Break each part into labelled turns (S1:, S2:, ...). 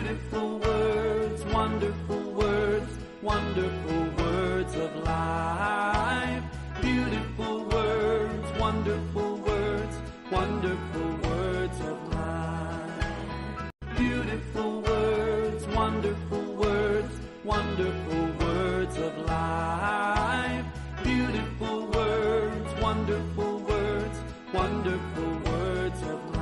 S1: Beautiful words, wonderful words, wonderful words of life. Beautiful words, wonderful words, wonderful words of life. Beautiful words, wonderful words, wonderful words of life. Beautiful words, wonderful words, wonderful words of life.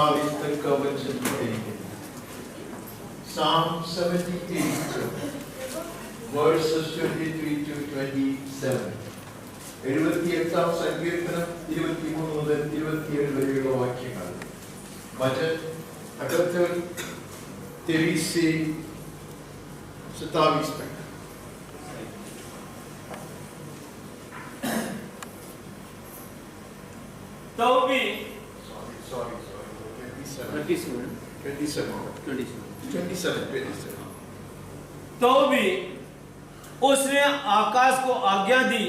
S2: 27 तक का वचन पढ़ेंगे। Psalm 78 verses 23 to 27. 78-ാം സങ്കീർത്തനം 23 മുതൽ 27 വരെയുള്ള വാക്യങ്ങൾ. वचन अठहत्तर 23 से 27 तक.
S3: तो भी
S2: 27.
S3: तो भी उसने आकाश को आज्ञा दी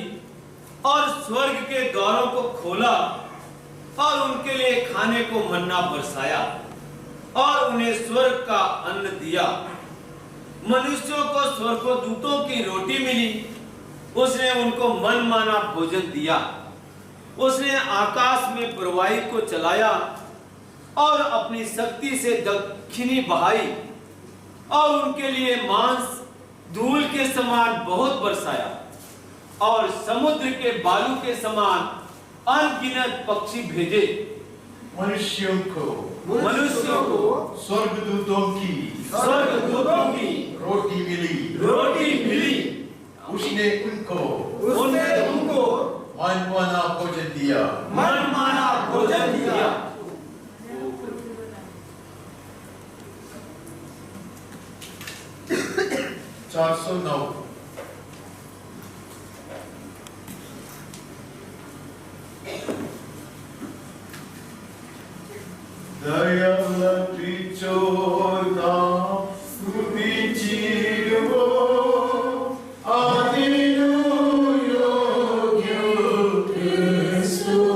S3: और स्वर्ग के द्वारों को खोला और उनके लिए खाने को मन्ना बरसाया और उन्हें स्वर्ग का अन्न दिया। मनुष्यों को स्वर्गदूतों की रोटी मिली, उसने उनको मन माना भोजन दिया। उसने आकाश में प्रवाही को चलाया और अपनी शक्ति से दक्षिणी बहाई और उनके लिए मांस धूल के समान बहुत बरसाया और समुद्र के बालू के समान अनगिनत पक्षी भेजे।
S2: मनुष्यों को स्वर्गदूतों की रोटी मिली। उसने उनको मनमाना भोजन दिया। 409. Dayala trichoda rupichirvo Alleluia Christuate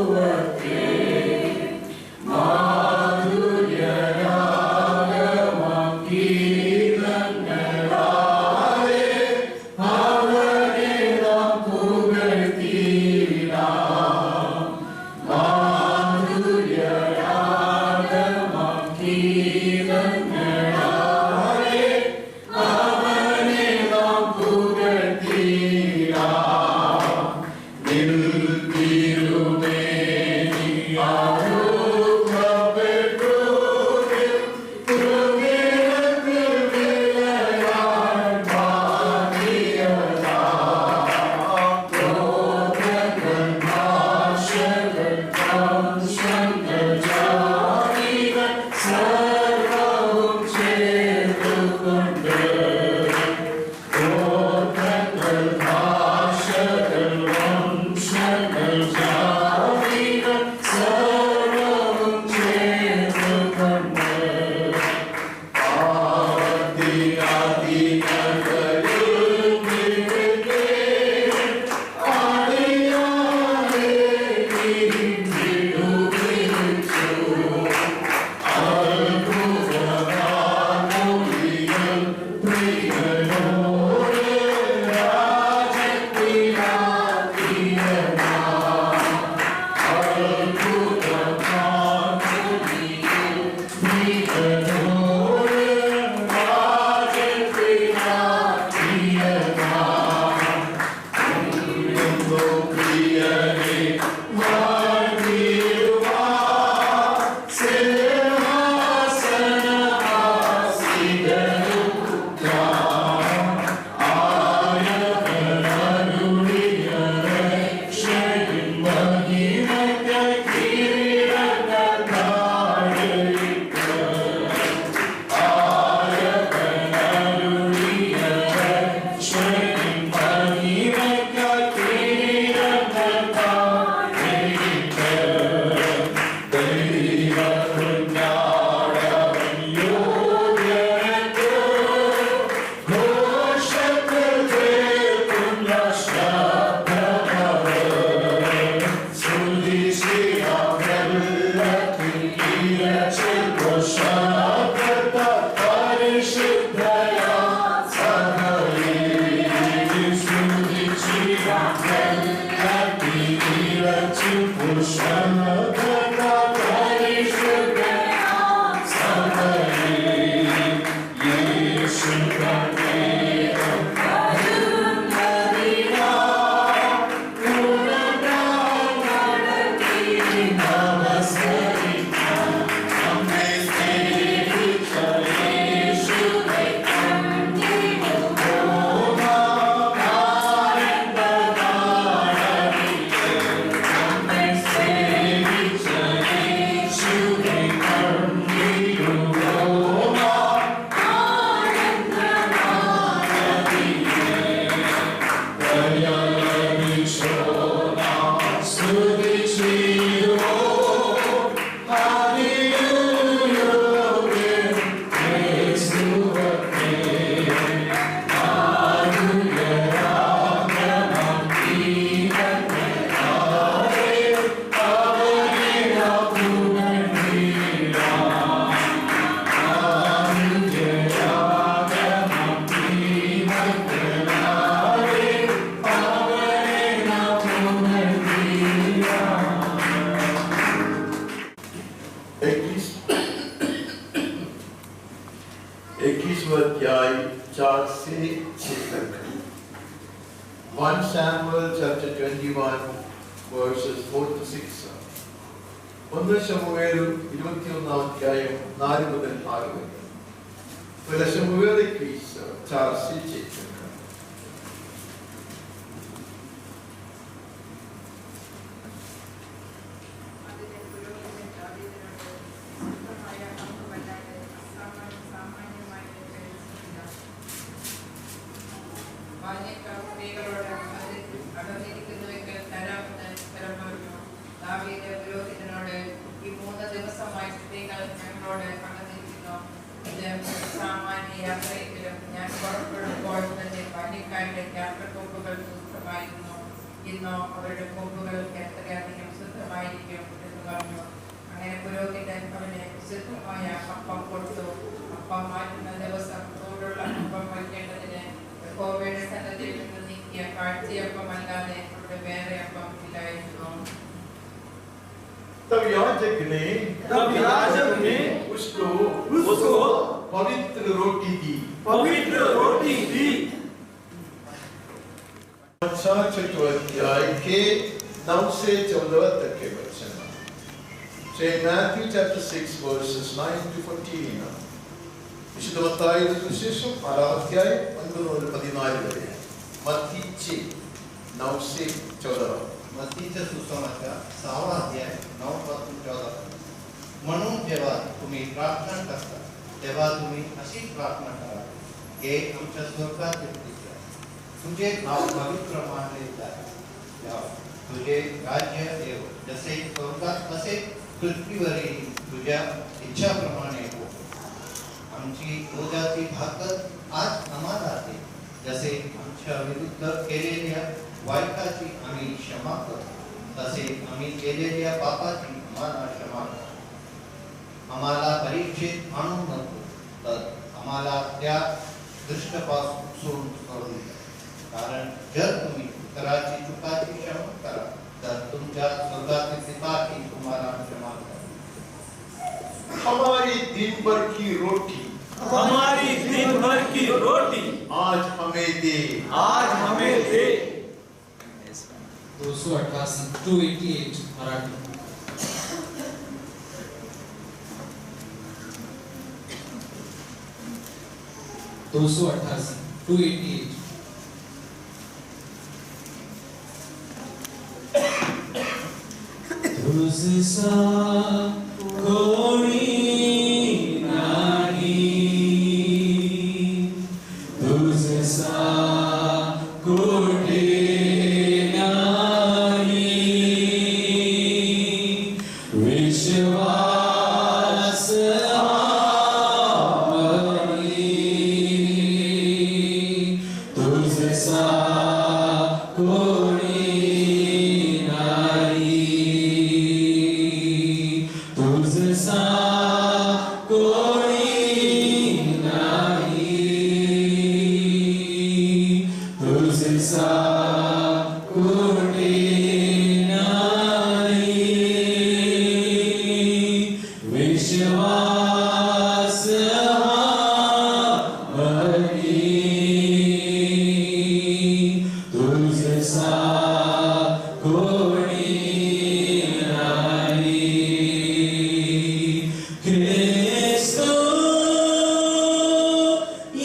S2: Madhurya Ragamam Kirtanarare Havaneram Pugartira Madhurya Ragamam Kirtanarare Havaneram Pugartira Niltirumeni Arukha Petruvil Purugirakil Vilayar Bhagiyada Protrakal Bhashakal Kamshakal Jadigal Sarvahum Chetukundu Protrakal Bhashakal Kamshakal Jadigal Sarvahum Chetukundu 21वां अध्याय 4 से 6 तक। 1 Samuel chapter 21 verses 4 to 6. 1 ശമൂവേൽ 21 अध्याയം 4 മുതൽ 6 വരെ। पहला शमूएल 21 4 से 6 तक। तब याजक ने उसको पवित्र रोटी दी। छठवां अध्याय के 9 से 14 तक के वचन। Say Matthew chapter 6 verses 9 to 14. विशुद्ध मत्ताई सुविशेषം 6 अध्याय 9 മുതൽ 14 വരെ। मत्ती 6 9 से 14।
S4: मत्तीचा सुसमाचार 6 अध्याय 9 पासून 14. म्हणून जेव्हा तुम्ही प्रार्थना करता तेव्हा तुम्ही अशी प्रार्थना करा, हे आमच्या स्वर्गातील पिता, तुझे नाव पवित्र मानले जावे, तुझे राज्य येवो, जसे स्वर्गात तसे पृथ्वीवरही तुझ्या इच्छाप्रमाणे हो. आमची रोजाची भाकर आज आम्हाला दे, जसे आमच्या विरुद्ध केलेल्या वाईटाची आम्ही क्षमा करतो, तसे आम्ही केलेल्या पापाची आम्हाला क्षमा कर. आम्हाला परीक्षेत आणू नको, तर आम्हाला त्या दुष्टापासून करून द्या. कारण जर तुम्ही इतराची चुकाची क्षमा करा, तर तुमच्या स्वर्गातील पिताही तुम्हाला क्षमा करेल.
S2: हमारी दिन भर की रोटी आज हमें दे।
S5: 288 288 मराठी। 288 288 तुझसा कोणी नाही, तुझसा कोणी नाही, विश्वास आम्ही तुझसा कोणी नाही, तुझसा कोणी नाही, तुझसा कोणी नाही, विश्वास आम्ही तुझसा कोणी नाही. ख्रिस्तो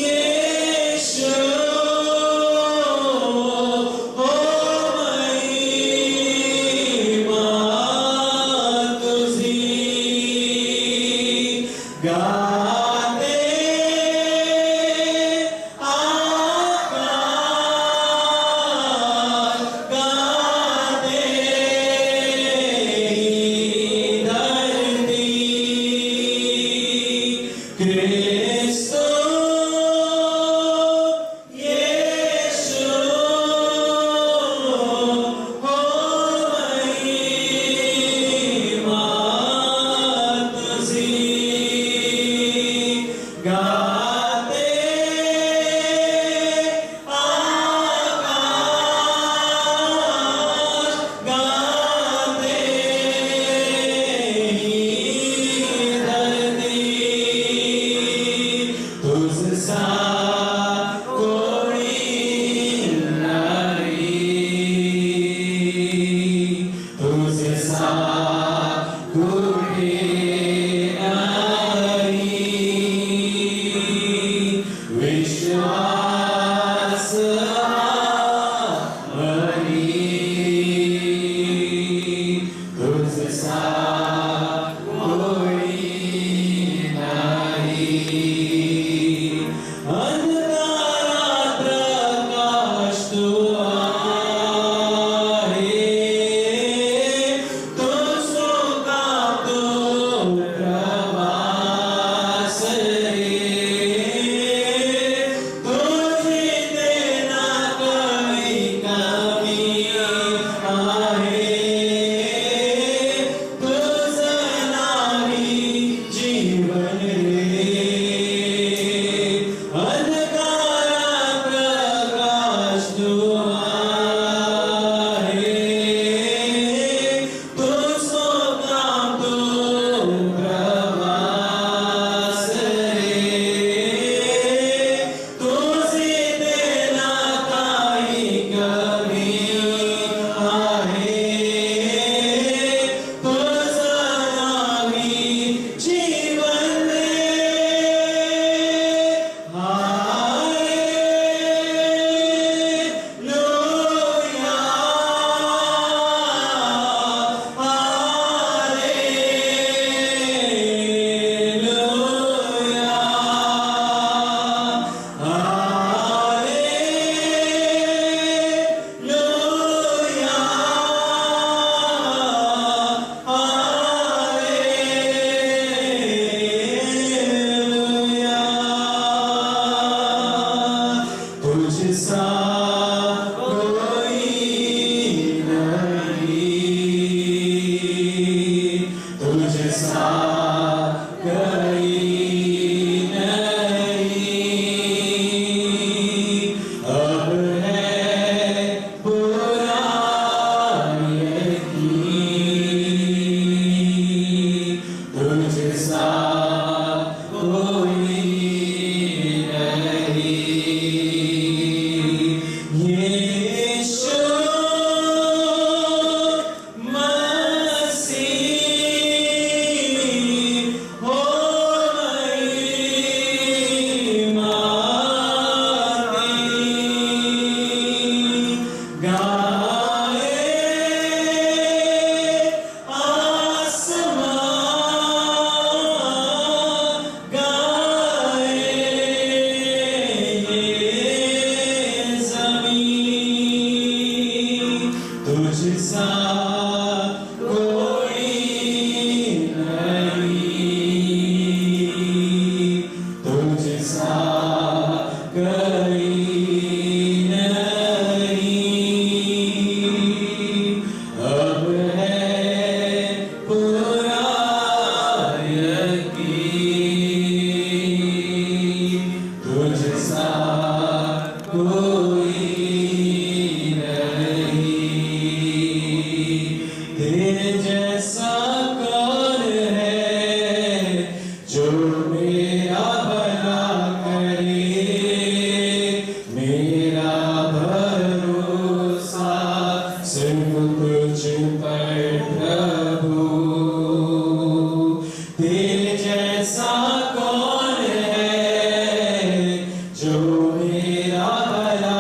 S5: येशू हो महिमा तुझी गाते तुझसा कोई नहीं, तुझसा कोई नहीं, विश्वास हमारी तुझसा कोई नहीं। अंधकारात प्रकाश तू आहे, तुझको का तो प्रवास रे, तुझे देना कमी कमी आहे, तुझ नाही जीवन रे। अंधकारात प्रकाश तू आहे, तुझको काम तो प्रवास रे, तुझे देना काही कमी आहे, तुझ नाही जीवन रे। तुझसा कोई नहीं, तुझसा कोई नहीं, अब है पूरा यकीन, तुझसा कोई नहीं। यीशु मसीह हो महिमा की, गाए आसमान, गाए ज़मीन, तुझसा कोई नहीं, तुझसा कोई नहीं, अब है पूरा यकीन, तुझसा कोई नहीं। तेरे जैसा कौन है जो मेरा भला करे, मेरा भरोसा सिर्फ तुझ पर प्रभु। तेरे जैसा कौन है जो मेरा भला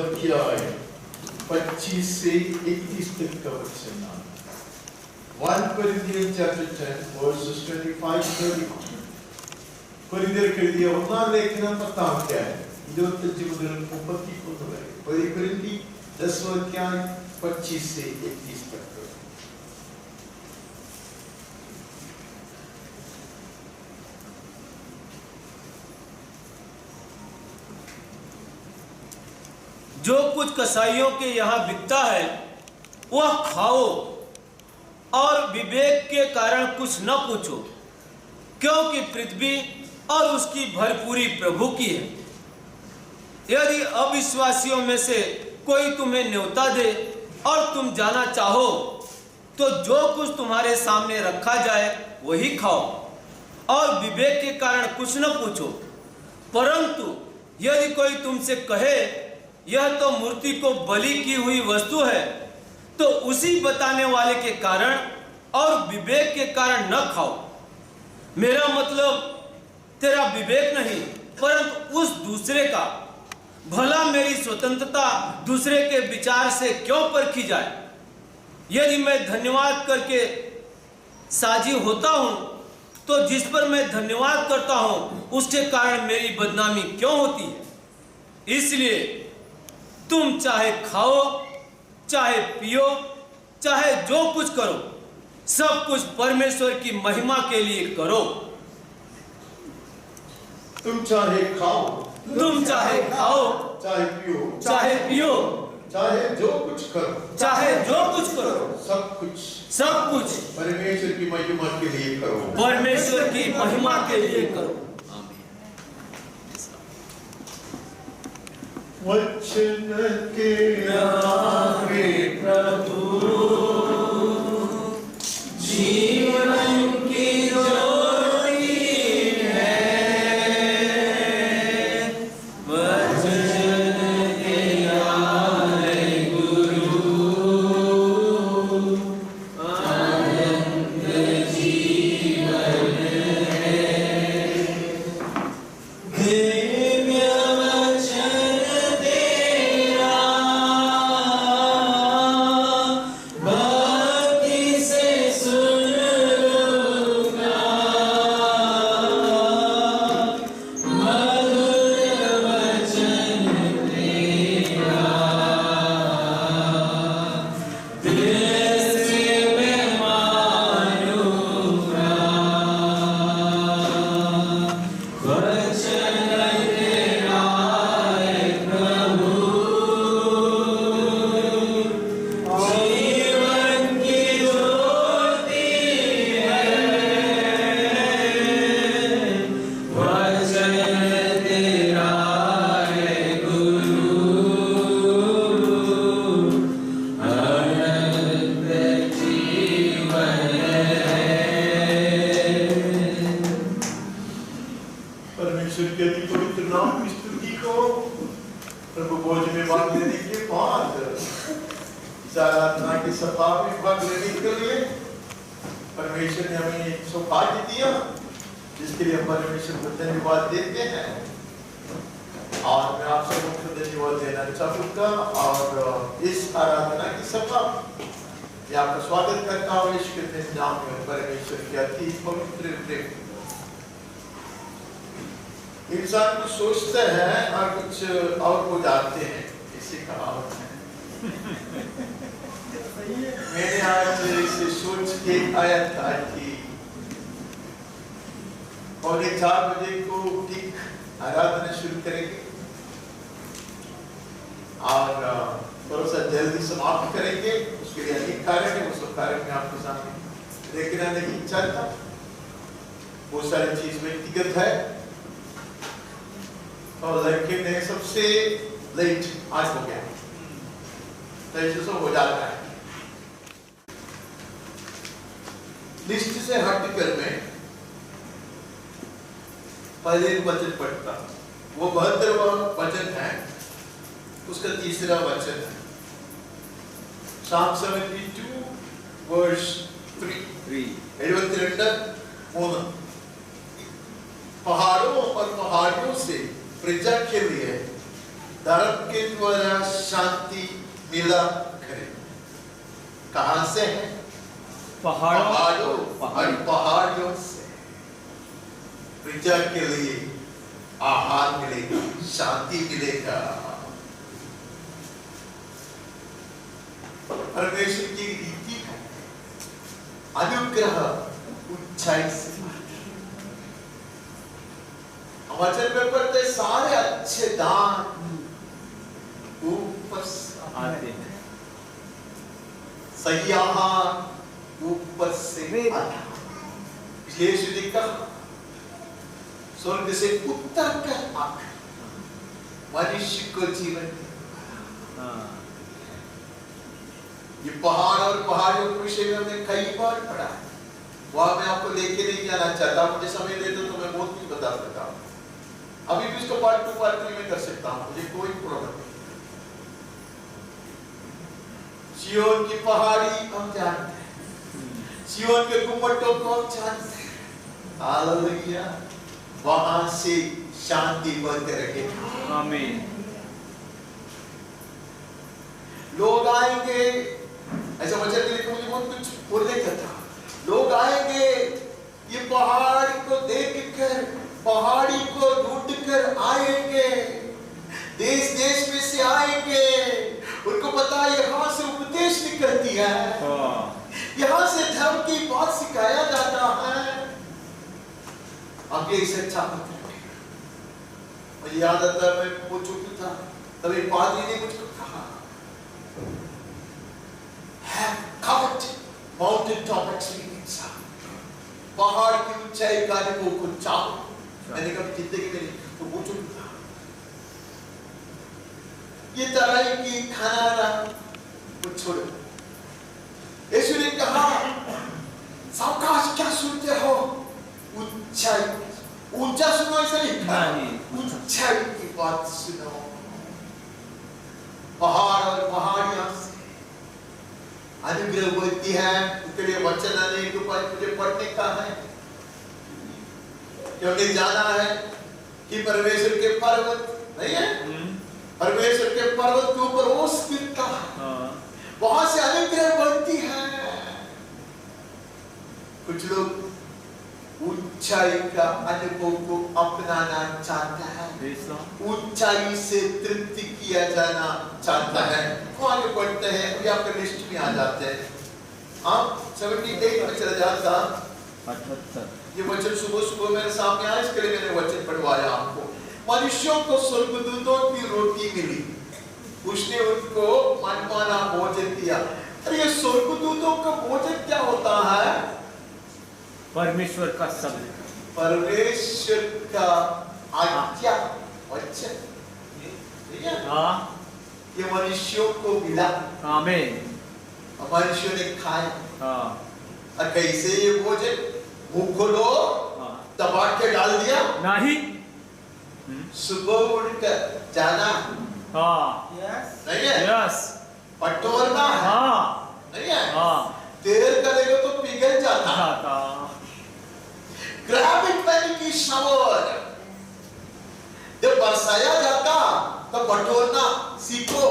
S2: अध्याय 25 से 31 तक का वचन। 1 Corinthians chapter 10 verses 25-31. കൊരിന്ത്യർക്ക് എഴുതിയ ഒന്നാം ലേഖനം 10-ാം അധ്യായം 25 മുതൽ 31 വരെ. 1 Corinthians 10 से 31 तक.
S3: जो कुछ कसाईयों के यहाँ बिकता है वह खाओ और विवेक के कारण कुछ न पूछो, क्योंकि पृथ्वी और उसकी भरपूरी प्रभु की है। यदि अविश्वासियों में से कोई तुम्हें न्योता दे और तुम जाना चाहो तो जो कुछ तुम्हारे सामने रखा जाए वही खाओ और विवेक के कारण कुछ न पूछो। परंतु यदि कोई तुमसे कहे यह तो मूर्ति को बलि की हुई वस्तु है, तो उसी बताने वाले के कारण और विवेक के कारण न खाओ। मेरा मतलब तेरा विवेक नहीं परंतु उस दूसरे का। भला मेरी स्वतंत्रता दूसरे के विचार से क्यों परखी जाए? यदि मैं धन्यवाद करके साझी होता हूं तो जिस पर मैं धन्यवाद करता हूं उसके कारण मेरी बदनामी क्यों होती है? इसलिए तुम चाहे खाओ चाहे पियो चाहे जो कुछ करो, सब कुछ परमेश्वर की महिमा के लिए करो।
S2: तुम चाहे खाओ
S3: चाहे पियो
S2: चाहे जो कुछ करो, सब कुछ परमेश्वर की महिमा के लिए करो। वचन के आगे प्रभु जीवन की ज्योति है। वचन के आगे गुरु अनंत जीवन है। परमेश्वर के अति पवित्र नाम की स्तुति को प्रभु भोज में भाग लेने के बाद इस आराधना के सभा में भाग लेने के लिए परमेश्वर ने हमें सौभाग्य दिया, जिसके लिए हम परमेश्वर को धन्यवाद देते हैं। और मैं आप सबको धन्यवाद देना चाहूँगा और इस आराधना की सभा में आपका स्वागत करता हूँ। ईश्वर के नाम में परमेश्वर के अति पवित्र प्रेम। इंसान कुछ सोचते हैं और कुछ और हो जाते हैं, इसी कहावत है। मैंने आज इसे सोच के आया था कि 4:45 बजे को ठीक आराधना शुरू करेंगे और थोड़ा सा जल्दी समाप्त करेंगे। उसके लिए अनेक कारण है, वो सब कारण में आपके सामने लेकिन नहीं चाहता। बहुत सारी चीज व्यक्तिगत है और लड़के ने सबसे लेट आज हो गया, तो ऐसे सब हो जाता है। लिस्ट से हटकर मैं पहले एक वचन पढ़ता, वो 72वां वचन है, उसका तीसरा वचन है। Psalm 72 verse 3 पहाड़ों और पहाड़ियों से प्रजा के लिए धर्म के द्वारा शांति मिला करे। कहां से है? पहाड़ों से प्रजा के लिए आहार मिलेगा, शांति मिलेगा। परमेश्वर की रीति है अनुग्रह ऊंचाई से। वचन में पढ़ते सारे अच्छे दान ऊपर से आते हैं, सही आहार ऊपर से आता है। इसलिए यीशु ने कहा स्वर्ग से उतर कर आकर मनुष्य को जीवन दिया। ये पहाड़ और पहाड़ियों के विषय में हमने कई बार पढ़ा है, वहां मैं आपको लेके नहीं जाना चाहता। मुझे समय दे दो तो मैं बहुत कुछ बता सकता हूँ। अभी भी इसको पार्ट 2 पार्ट 3 में कर सकता हूँ, मुझे कोई प्रॉब्लम नहीं। सिय्योन की पहाड़ी हम जानते हैं, सिय्योन के गुम्बदों को हम जानते हैं। हालेलुया, वहां से शांति बनते रहे।
S3: आमीन।
S2: लोग आएंगे, ऐसा वचन लिखा, मुझे बहुत कुछ बोलने का था। लोग आएंगे ये पहाड़ को देखकर, पहाड़ी को ढूंढकर आएंगे, देश देश में से आएंगे। उनको पता है यहाँ से उपदेश निकलती है, यहाँ से धर्म की बात सिखाया जाता है। अब ये इसे अच्छा मत रखिएगा। मुझे याद आता है, मैं वो चुप था, तब एक पादरी ने मुझको कहा, have covered mountain top experience, पहाड़ की ऊंचाई का अनुभव को चाहो। मैंने कहा जिंदगी में तो वो चुप था। ये तराई की खाना वो छोड़ो। यीशु ने कहा सावकाश क्या सुनते हो, ऊंचाई, ऊंचा सुनो ऐसा नहीं, ऊंचाई की बात सुनो। पहाड़ और पहाड़ियां से अनुग्रह बोलती है। उसके लिए वचन अनेक ऊपर मुझे पढ़ने का है, क्योंकि जाना है कि परमेश्वर के पर्वत नहीं है, परमेश्वर के पर्वत के ऊपर ओस गिरता है, वहां से अनुग्रह बनती है। कुछ लोग ऊंचाई का अनुभव को अपनाना चाहता है, ऊंचाई से तृप्ति किया जाना चाहता है। वो आगे बढ़ते हैं, अभी आपके लिस्ट में आ जाते हैं। आप 78 में चला जाता। ये वचन सुबह सुबह मेरे सामने आया, इसके लिए मैंने वचन पढ़वाया आपको। मनुष्यों को स्वर्गदूतों की रोटी मिली, उसने उनको मनमाना भोजन दिया। अरे ये स्वर्गदूतों का भोजन क्या होता है?
S3: परमेश्वर का शब्द,
S2: परमेश्वर का आज्ञा वचन, ये मनुष्यों को मिला।
S3: आमीन।
S2: मनुष्यों ने खाया। और कैसे ये भोजन? मुंह खोलो, दबा के डाल दिया
S3: नहीं,
S2: सुबह उठकर जाना नहीं है, पटोरना नहीं है, देर करेगा तो पिघल जाता। Grab it when it is shower. जब बरसाया जाता तब बटोरना सीखो।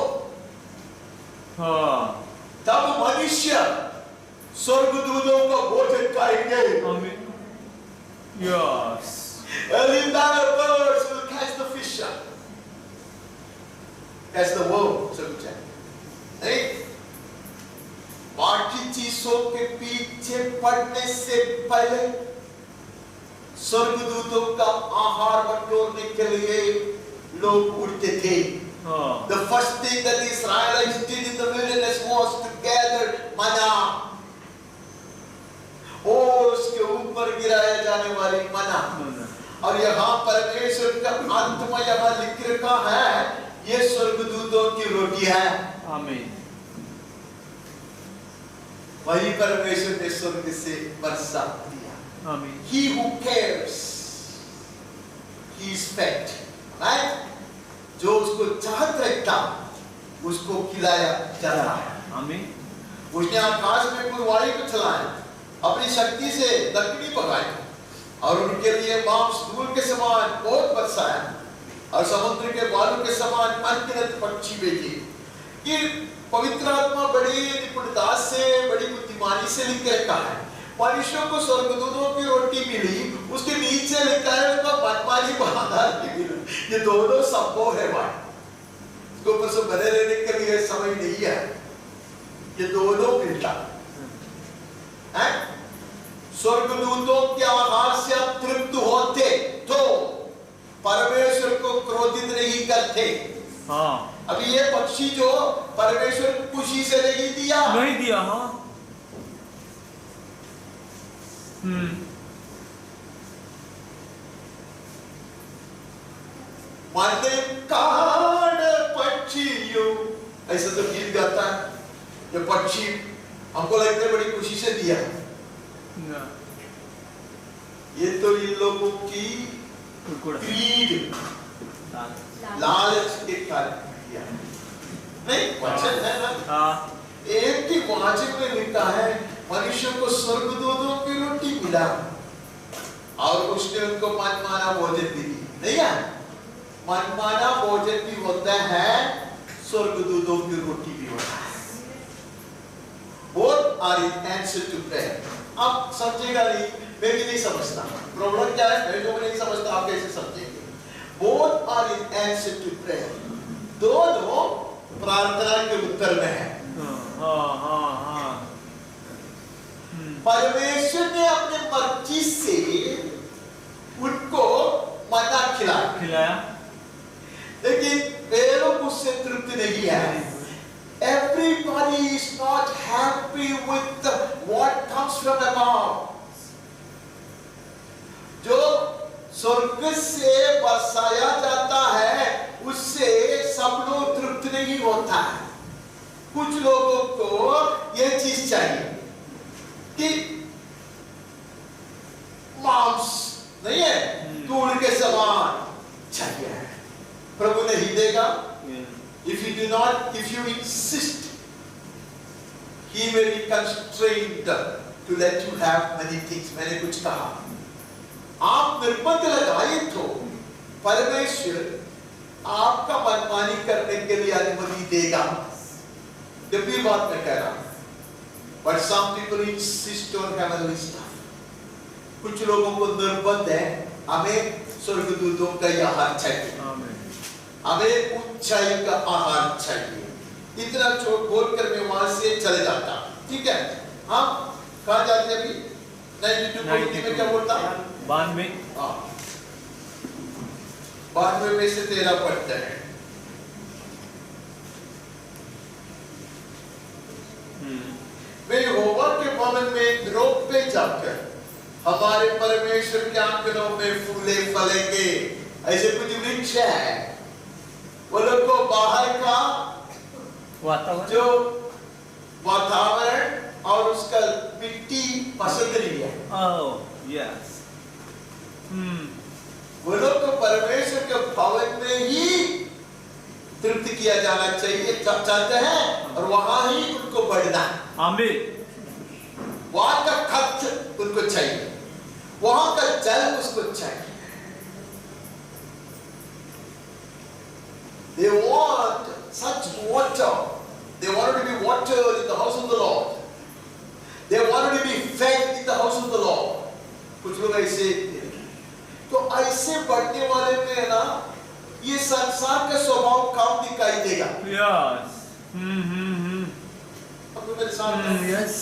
S2: तब मनुष्य स्वर्गदूतों को भोजन खाएंगे।
S3: आमीन। Yes.
S2: And in that birds will catch the fish. That's the word. समझा? नहीं? बाकी चीजों के पीछे पड़ने से पहले स्वर्गदूतों का आहार बटोरने के लिए लोग उठते थे। The first thing that the Israelites did in the wilderness was to gather manna. और उसके ऊपर गिराया जाने वाली मना। और यहाँ परमेश्वर का आत्मा यहाँ लिख रखा है, ये स्वर्गदूतों की रोटी है।
S3: आमीन।
S2: वही परमेश्वर ने स्वर्ग से बरसा दिया।
S3: आमीन।
S2: He who cares, he is fed. Right? जो उसको चाहत रखता, उसको खिलाया जाता है।
S3: आमीन।
S2: उसने आकाश में कुरवाड़ी को चलाया, अपनी शक्ति से दक्षिणी पकाया और उनके लिए मांस धूल के समान बहुत बरसाया। और समुद्र के बालू के समान अनगिनत पक्षी भेजे। ये पवित्र आत्मा बड़ी निपुणता से, बड़ी बुद्धिमानी से लिख के रखा है। मनुष्यों को स्वर्गदूतों की रोटी मिली, उसके नीचे लिखा है उसको मनमानी बाधा मिली। ये दोनों संभव है भाई, इसको ऊपर से बने रहने के लिए समय नहीं है, ये दोनों मिलता है। स्वर्गदूतों के आहार से आप तृप्त होते तो परमेश्वर को क्रोधित नहीं करते।
S3: हाँ,
S2: अभी ये पक्षी जो परमेश्वर खुशी से नहीं दिया,
S3: नहीं दिया। हाँ,
S2: माने कान पक्षियों, ऐसा तो गीत गाता है। ये पक्षी हमको लगता है बड़ी खुशी से दिया, ये तो इन लोगों की ग्रीड, लालच के कारण दिया। नहीं, वचन है ना।
S3: हाँ,
S2: एक ही वाचक में लिखा है मनुष्य को स्वर्गदूतों की रोटी मिला और उसने उनको मनमाना भोजन भी दी। नहीं है, मनमाना भोजन भी होता है, स्वर्गदूतों की रोटी भी होता है। Both are in answer to prayer. अब समझेगा नहीं, मैं भी नहीं समझता प्रॉब्लम क्या है, मैं जो नहीं समझता आप कैसे समझेंगे। Both are in answer to prayer. दोनों प्रार्थना के उत्तर में है। परमेश्वर ने अपने मर्जी से उनको मन्ना खिलाया, लेकिन वे लोग उससे तृप्त नहीं है। Everybody is not happy with what comes from above. जो स्वर्ग से बरसाया जाता है उससे सब लोग तृप्त नहीं होता है। कुछ लोगों को यह चीज चाहिए कि मांस नहीं है, धूल के समान चाहिए, प्रभु नहीं देगा। If you do not, if you insist, He will be constrained to let you have many things. मैंने कुछ कहा, आप निर्बंध लगाए तो परमेश्वर आपका मनमानी करने के लिए अनुमति देगा। गंभीर बात मैं कह रहा हूं। But some people insist on heavenly stuff. कुछ लोगों को निर्बंध है, हमें स्वर्गदूतों का यह आहार चाहिए, हमें ऊंचाई का आहार चाहिए। इतना चोट बोलकर मैं वहां से चले जाता। ठीक है, हम कहाँ जाते अभी? 92 में क्या बोलता?
S3: 92।
S2: हाँ, 92 में से 13 पढ़ते हैं। वे यहोवा के भवन में रोप पे जाकर हमारे परमेश्वर के आंगनों में फूले फलेंगे। ऐसे कुछ वृक्ष है, वो लोग को बाहर का जो वातावरण और उसका मिट्टी पसंद नहीं है।
S3: यस।
S2: वो लोग को परमेश्वर के भवन में ही तृप्त किया जाना चाहिए, चाहते हैं, और वहां ही उनको बढ़ना है।
S3: आमीन।
S2: वहां का खत उनको चाहिए, वहां का जल उसको चाहिए। They want such water. They want to be watered in the house of the Lord. They want to be fed in the house of the Lord. कुछ लोग ऐसे, तो ऐसे बढ़ने वाले में है ना, ये संसार का स्वभाव काम दिखाई देगा।
S3: यस।
S2: अब मेरे सामने
S3: यस।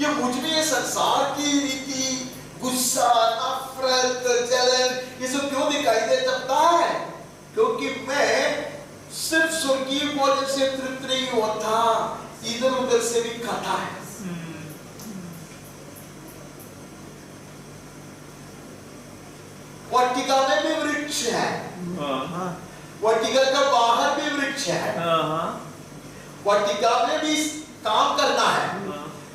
S2: ये मुझ में ये संसार की रीति, गुस्सा, नफरत, जलन, ये सब क्यों दिखाई दे सकता है? क्योंकि मैं सिर्फ स्वर्गीय भोजन से तृप्त नहीं होता, इधर उधर से भी खाता है। वाटिका में भी वृक्ष है, वाटिका का बाहर भी वृक्ष है, वाटिका में भी काम करना है,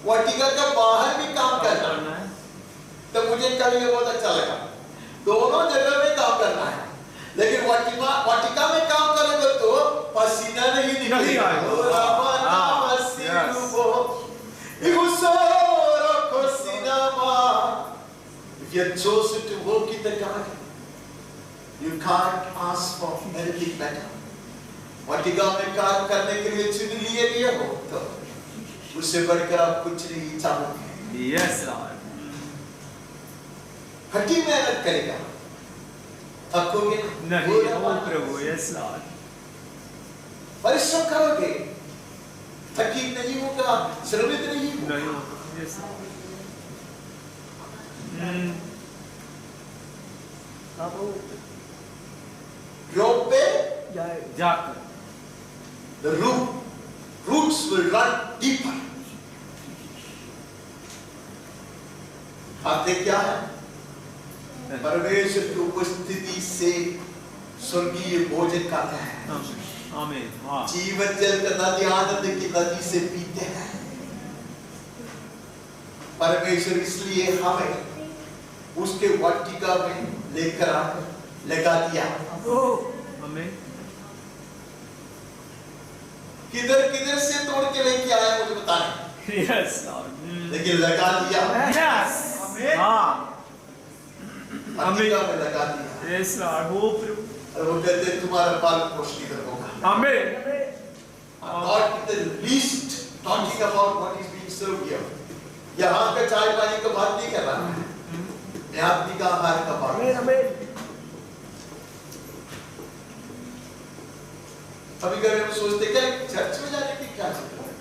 S2: वाटिका का बाहर भी काम करना है। तो मुझे कल ये बहुत अच्छा लगा, दोनों जगह में काम करना है, लेकिन वाटिका में काम करोगे तो पसीना नहीं निकलेगा। If you are chosen to work in the garden, You can't ask for anything better. वाटिका में कार्य करने के लिए चुन लिए गए हो तो उससे बढ़कर आप कुछ नहीं चाहोगे।
S3: Yes, Lord.
S2: कठी मेहनत करेगा, थकोगे
S3: नहीं, ओ प्रभु, yes, Lord.
S2: परिश्रम करोगे, थकी नहीं होगा, श्रमित नहीं होगा।
S3: नहीं, yes, Lord.
S2: ड्रॉप पे
S3: जाकर
S2: the roots will run deeper. खाते क्या है? परमेश्वर की उपस्थिति से स्वर्गीय भोजन खाते हैं।
S3: आमीन। हाँ।
S2: जीवन जल का नदी आनंद की नदी से पीते हैं। परमेश्वर इसलिए हमें उसके वाटिका में लेकर आकर लगा दिया।
S3: आमीन।
S2: किधर किधर से तोड़ के लेके आया मुझे बताएं।
S3: Yes, Lord.
S2: लेकिन लगा दिया।
S3: Yes. हाँ।
S2: वाटिका में लगा दिया।
S3: Yes, Lord. हो प्रभु।
S2: और वो कहते हैं तुम्हारा पालन पोषण इधर होगा।
S3: आमीन।
S2: Not the least talking about what is being served here. यहाँ का चाय पानी का बात नहीं कर रहा है। मैं आत्मिक आहार का बात। कभी कभी हम सोचते क्या चर्च में जाने की क्या जरूरत है?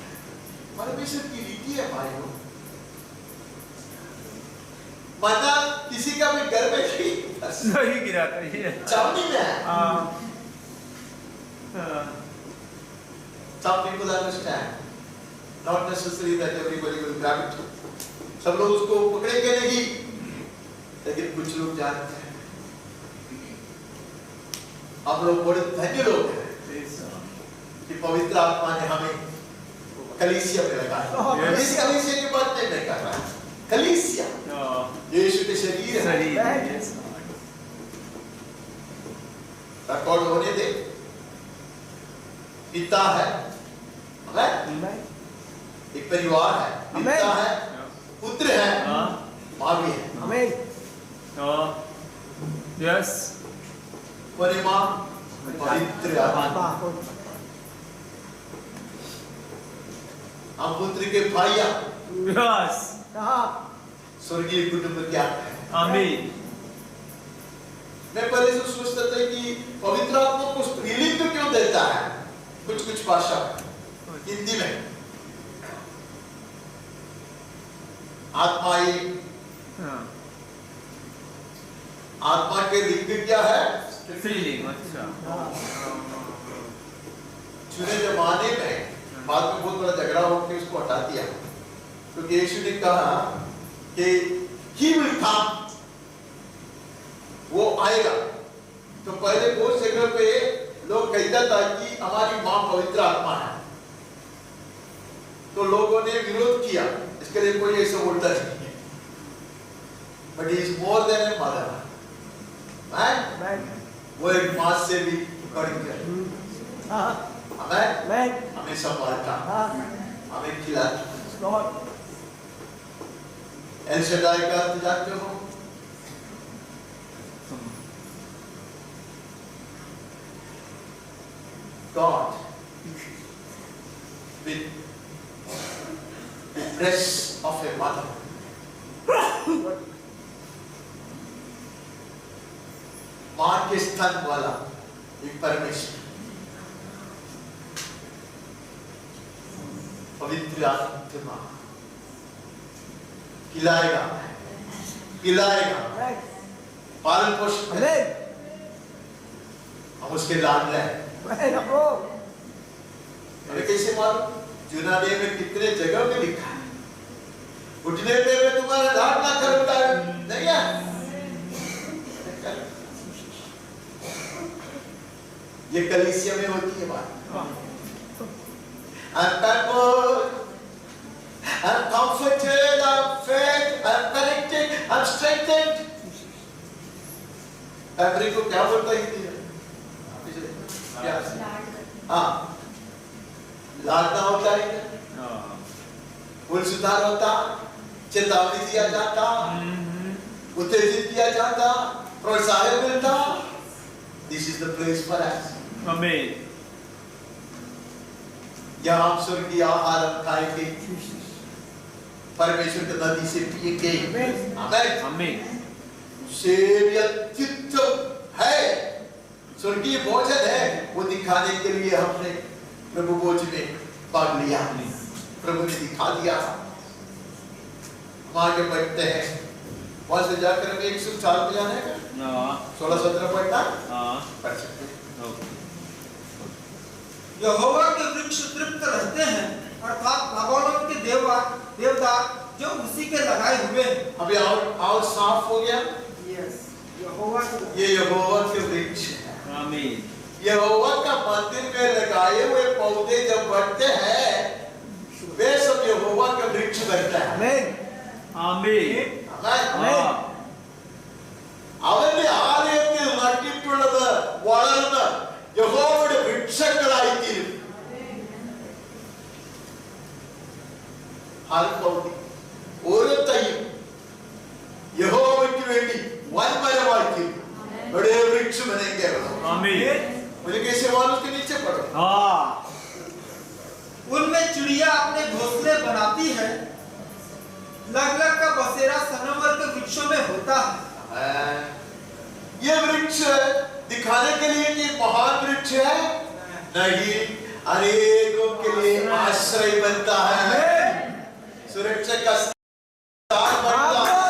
S2: परमेश्वर की रीति है भाइयों। मना किसी का भी घर में
S3: नहीं गिराता ये।
S2: चावनी में है। Some people understand, not necessary that everybody will grab it. सब लोग उसको पकड़ेंगे नहीं, लेकिन कुछ लोग जानते हैं। आप लोग बड़े धन्य लोग हैं कि पवित्र आत्मा ने हमें कलीसिया में लगाया। इस कलीसिया की बात नहीं कर रहा है। कलीसिया यीशु के शरीर है। रिकॉर्ड होने दे। पिता है, एक परिवार है, पिता है, पुत्र है, माँ भी है।
S3: Yes.
S2: परिमा पवित्र आत्मा। हम पुत्र के भाइया।
S3: Yes.
S2: स्वर्गीय कुटुंब क्या है?
S3: आमीन।
S2: मैं पहले से सोचता था कि पवित्र आत्मा को स्त्रीलिंग तो क्यों देता है? कुछ भाषा हिंदी में आत्मा ही आत्मा के लिंग क्या है?
S3: स्त्रीलिंग। अच्छा।
S2: चुने जमाने में बाद में बहुत बड़ा झगड़ा होकर उसको हटा दिया, क्योंकि यीशु ने कहा कि he will come, वो आएगा। तो पहले बहुत जगह पे लोग कहता था कि हमारी माँ पवित्र आत्मा है, तो लोगों ने विरोध किया, इसके लिए कोई ऐसा बोलता नहीं है। But he is more than a mother, वो एक माँ से भी बढ़कर हमें संभालता, हमें खिलाता। एल शदाई का अर्थ जानते हो? God with the breast of a mother. मां के स्तन वाला एक परमेश्वर, पवित्र आत्मा खिलाएगा, पिलाएगा, पालन पोषण करेगा। हम उसके लाड हैं। अरे कैसे मालूम? यूनानी में कितने जगह में लिखा है, उठने पे मैं तुम्हारा लाड ना करूंगा, नहीं है? ये कलीसिया में होती है बात। I'm pampered, I'm comforted, I'm fed, I'm connected, I'm strengthened. Pampering को क्या बोलता है हिंदी में? क्या? हाँ, लाडना होता है क्या? कुल सुधार होता, चेतावनी दिया जाता, उत्तेजित किया जाता, प्रोत्साहन मिलता, This is the place for us.
S3: आमीन।
S2: यहाँ हम स्वर्गीय आहार हम खाएंगे, परमेश्वर की नदी से पिएंगे। आमीन।
S3: आमीन।
S2: से भी अत्युत्तम है, स्वर्गीय भोजन है, वो दिखाने के लिए हमने प्रभु भोज में भाग लिया। प्रभु ने दिखा दिया। हम आगे बढ़ते हैं, वहां से जाकर हमें 104 में जाना है, 16-17 पढ़ना पढ़ सकते हैं।
S6: यहोवा के वृक्ष तृप्त रहते हैं, अर्थात बाबेलोन के देवदार जो उसी के लगाए हुए हैं।
S2: अभी और साफ हो गया।
S6: यहोवा
S2: ये यहोवा के वृक्ष है।
S3: आमीन।
S2: यहोवा का मंदिर में लगाए हुए पौधे जब बढ़ते हैं, वे सब यहोवा का वृक्ष बनता है।
S3: आमीन।
S2: അവന്റെ ആലയത്തിൽ നട്ടിട്ടുള്ളത് വളർന്ന് യഹോവയുടെ വൃക്ഷങ്ങളായിത്തീരും. हर पौधे, ഓരോ തൈയും യഹോവയ്ക്ക് വേണ്ടി വൻമരമായിത്തീരും. बड़े वृक्ष बनेंगे।
S3: आमीन।
S2: मुझे कैसे मालूम उसके नीचे पढ़ो।
S6: उनमें चिड़िया अपने घोंसले बनाती है, लग का बसेरा सनोवर के वृक्षों में होता है।
S2: ये वृक्ष दिखाने के लिए कि महान वृक्ष है नहीं, अनेकों के लिए आश्रय बनता है, सुरक्षा का स्थान बनता है।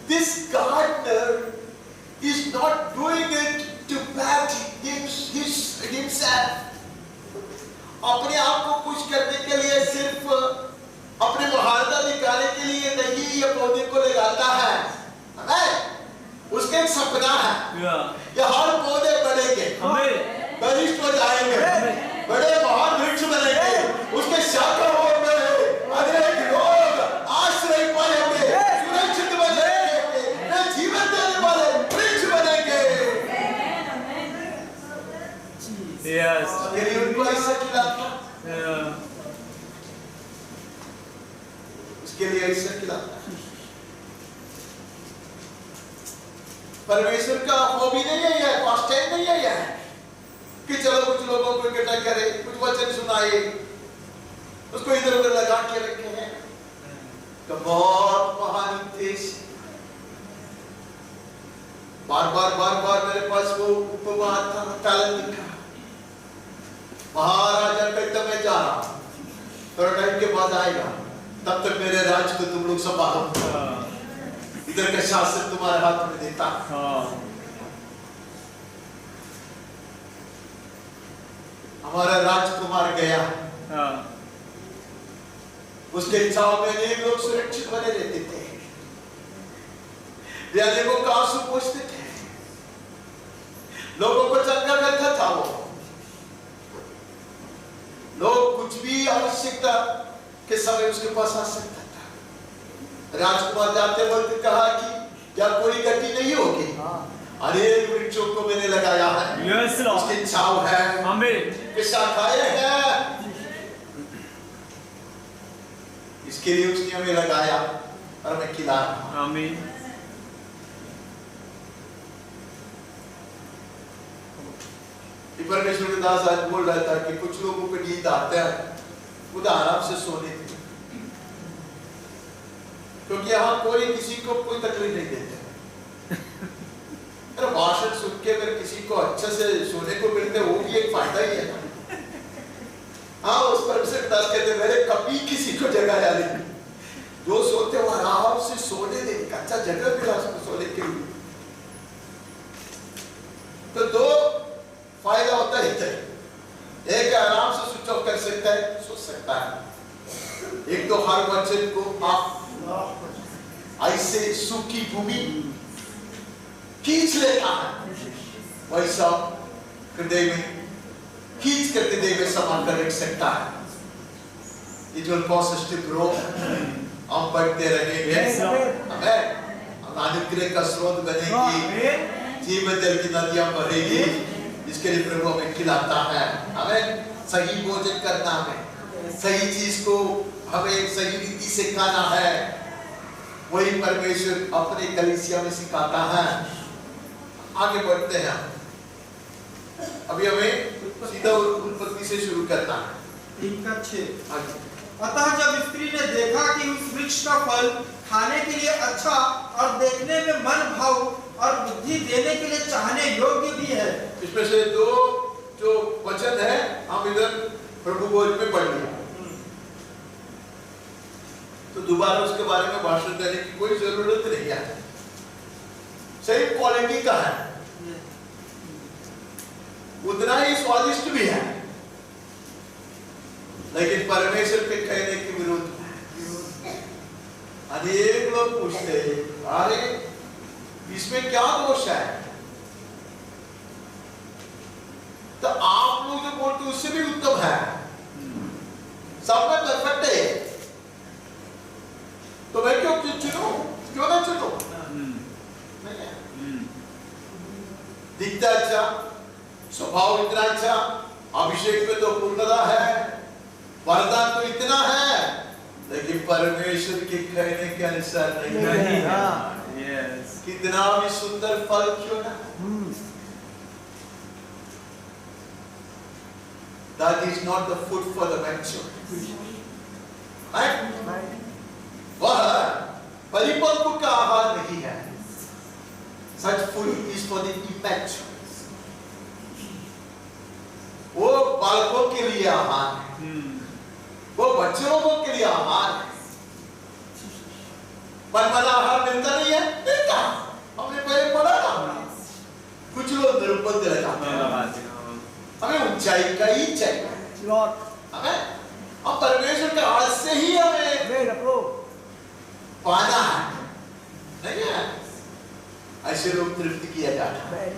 S2: This gardener is not doing it to pat himself, अपने आप को खुश करने के लिए, सिर्फ अपने महानता दिखाने के लिए नहीं ये पौधे को लगाता है। उसका एक सपना है, ये हर पौधे बढ़ेंगे, बलिष्ठ हो जाएंगे, बड़े महान वृक्ष बनेंगे, उसके शाखाओं में अनेक लोग आश्रय पाएंगे, सुरक्षित बनेंगे, जीवन देने वाले वृक्ष बनेंगे। उसके लिए उनको ऐसा खिलाता, उसके लिए ऐसा खिलाता। परमेश्वर का हॉबी नहीं है यह, पास्ट टाइम नहीं है यह कि चलो कुछ लोगों को इकट्ठा करें, कुछ वचन सुनाए, उसको इधर उधर लगा के रखे हैं। तो बहुत महान उद्देश्य। बार बार मेरे पास वो उपमा था, टैलेंट दिखा। महाराजा कहता मैं जा रहा हूं, थोड़ा टाइम के बाद आएगा, तब तक मेरे राज्य को तुम लोग संभालो, इधर का शासन तुम्हारे हाथ में देता। हमारा राजकुमार गया, उसके इच्छाओं में अनेक लोग सुरक्षित बने रहते थे, वे अनेकों का आंसू पोंछते थे, लोगों को चंगा करता था। वो लोग कुछ भी आवश्यकता के समय उसके पास आ सकता था। राजकुमार जाते वक्त कहा कि क्या कोई गति नहीं होगी, अनेक वृक्षों को मैंने लगाया है, उसकी छाव है, शाखाएं हैं, इसके लिए उसने हमें लगाया और मैं खिला रहा हूं।
S3: आमीन।
S2: परमेश्वर के दास आज बोल रहा था कि कुछ लोगों को नींद आते हैं, खुद आराम से सोने थे, क्योंकि यहाँ कोई किसी को कोई तकलीफ नहीं देते। अरे भाषण सुन के अगर किसी को अच्छे से सोने को मिलते वो भी एक फायदा ही है। हाँ, उस परमेश्वर के दास कहते मेरे कभी किसी को जगाया नहीं, जो सोते वो आराम से सोने दे, अच्छा जगह मिला उसको सोने के लिए। तो दो फायदा होता है, एक आराम से स्विच ऑफ कर सकता है, सो सकता है, एक तो हर वचन को आप ऐसे सूखी भूमि खींच लेता है, वैसा हृदय में खींच कर हृदय में समा कर रख सकता है। It will cause us to grow, हम बढ़ते रहेंगे, हमें अनुग्रह का स्रोत बनेगी, जीवन जल की नदियां बहेगी, इसके लिए प्रभु हमें खिलाता है। हमें सही भोजन करना है, सही चीज को हमें सही रीति से खाना है, वही परमेश्वर अपने कलीसिया में सिखाता है। आगे बढ़ते हैं, अभी हमें सीधा उत्पत्ति से शुरू करना है।
S6: 3:6
S2: आगे।
S6: अतः जब स्त्री ने देखा कि उस वृक्ष का फल खाने के लिए अच्छा और देखने में मन भाव और बुद्धि देने के लिए चाहने योग्य भी है।
S2: इसमें से दो जो वचन है हम इधर प्रभु भोज में पढ़ लिया, तो दोबारा उसके बारे में भाषण देने की कोई जरूरत नहीं है। सेम क्वालिटी का है, उतना ही स्वादिष्ट भी है, लेकिन परमेश्वर के कहने के विरुद्ध है। अनेक लोग पूछते हैं, अरे इसमें क्या दोष है? तो आप लोग जो बोलते उससे भी उत्तम है, सब में परफेक्ट है, तो मैं क्यों चुनूं? क्यों ना चुनूं? नहीं है। दिखता अच्छा, स्वभाव इतना अच्छा, अभिषेक में तो पूर्णता है, वरदान तो इतना है, लेकिन परमेश्वर के कहने के अनुसार नहीं है। कितना भी सुंदर फल क्यों ना, that is not the food for the mature. वह परिपक्व का आहार नहीं है। Such food is for the immature. वो बालकों के लिए आहार है, वो बच्चों के लिए आहार है। मनमाना आहार मिलता नहीं है, मिलता, हमने पहले पढ़ा ना। कुछ लोग निर्बंध लगाते हैं, हमें ऊंचाई का ही चाहिए, हमें हम परमेश्वर के हाथ से ही हमें पाना है, नहीं है? ऐसे लोग तृप्त किया जाता है।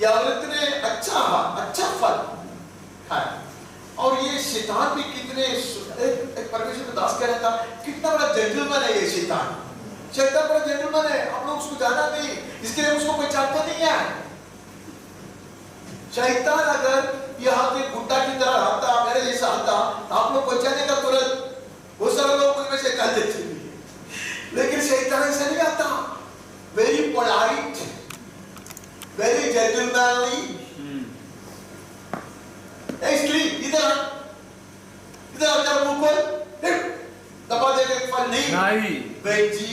S2: या औरत ने अच्छा फल खाया, और ये शैतान भी कितने एक परमेश्वर का दास कह रहा था, कितना बड़ा जेंटलमैन है ये शैतान। शैतान बड़ा जेंटलमैन है, आप लोग उसको जाना नहीं, इसके लिए उसको कोई जानता नहीं है। शैतान अगर यहाँ के गुंडा की तरह आता, मेरे जैसा आता, तो आप लोग बचाने का तुरंत वो सारे लोग उनमें से कर देते हैं, लेकिन शैतान ऐसा नहीं आता। Very polite, very gentlemanly. इधर इधर मुंह खोल, दबा देगा एक फल नहीं। बेटी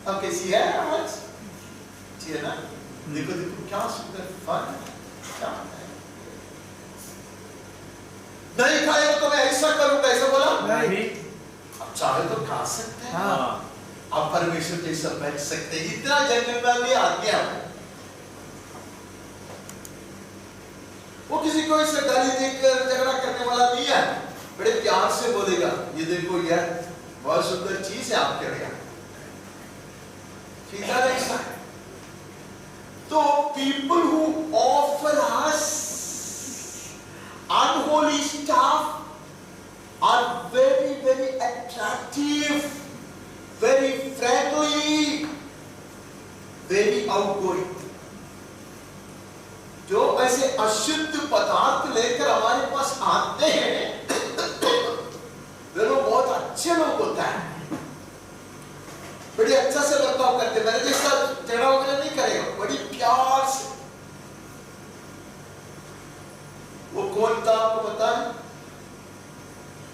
S2: अब कैसी है आज? जी है ना? देखो देखो क्या सुंदर फल, क्या नहीं खाएगा तो मैं ऐसा करूंगा, ऐसा बोला नहीं। अब चाहे तो खा सकते हैं, अब परमेश्वर जैसा बैठ सकते हैं, इतना जेंटलमैनली आज्ञा है। वो किसी को ऐसे गाली देकर झगड़ा करने वाला नहीं है, बड़े प्यार से बोलेगा, ये देखो यार बहुत सुंदर चीज है आपके लिए, सीधा ऐसा है। तो people who offer us unholy stuff are very very attractive, very friendly, very outgoing. जो ऐसे अशुद्ध पदार्थ लेकर हमारे पास आते हैं, वे लोग बहुत अच्छे लोग होते हैं, बड़ी अच्छा से बर्ताव करते, मेरे जैसा झगड़ा वगैरह नहीं करेगा, बड़ी प्यार से। वो कौन था आपको पता है?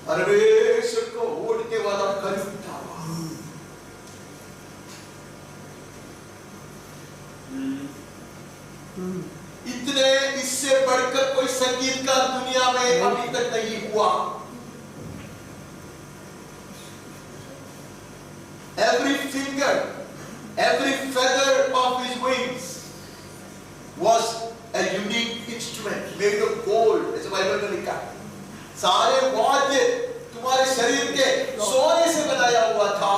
S2: परमेश्वर को ओढ़ने वाला करीब था। इतने इससे बढ़कर कोई संगीतकार दुनिया में अभी तक नहीं हुआ। Every finger, every feather of his wings was a unique instrument made of gold, ऐसे बाइबल में लिखा है। सारे वाद्य तुम्हारे शरीर के सोने से बनाया हुआ था,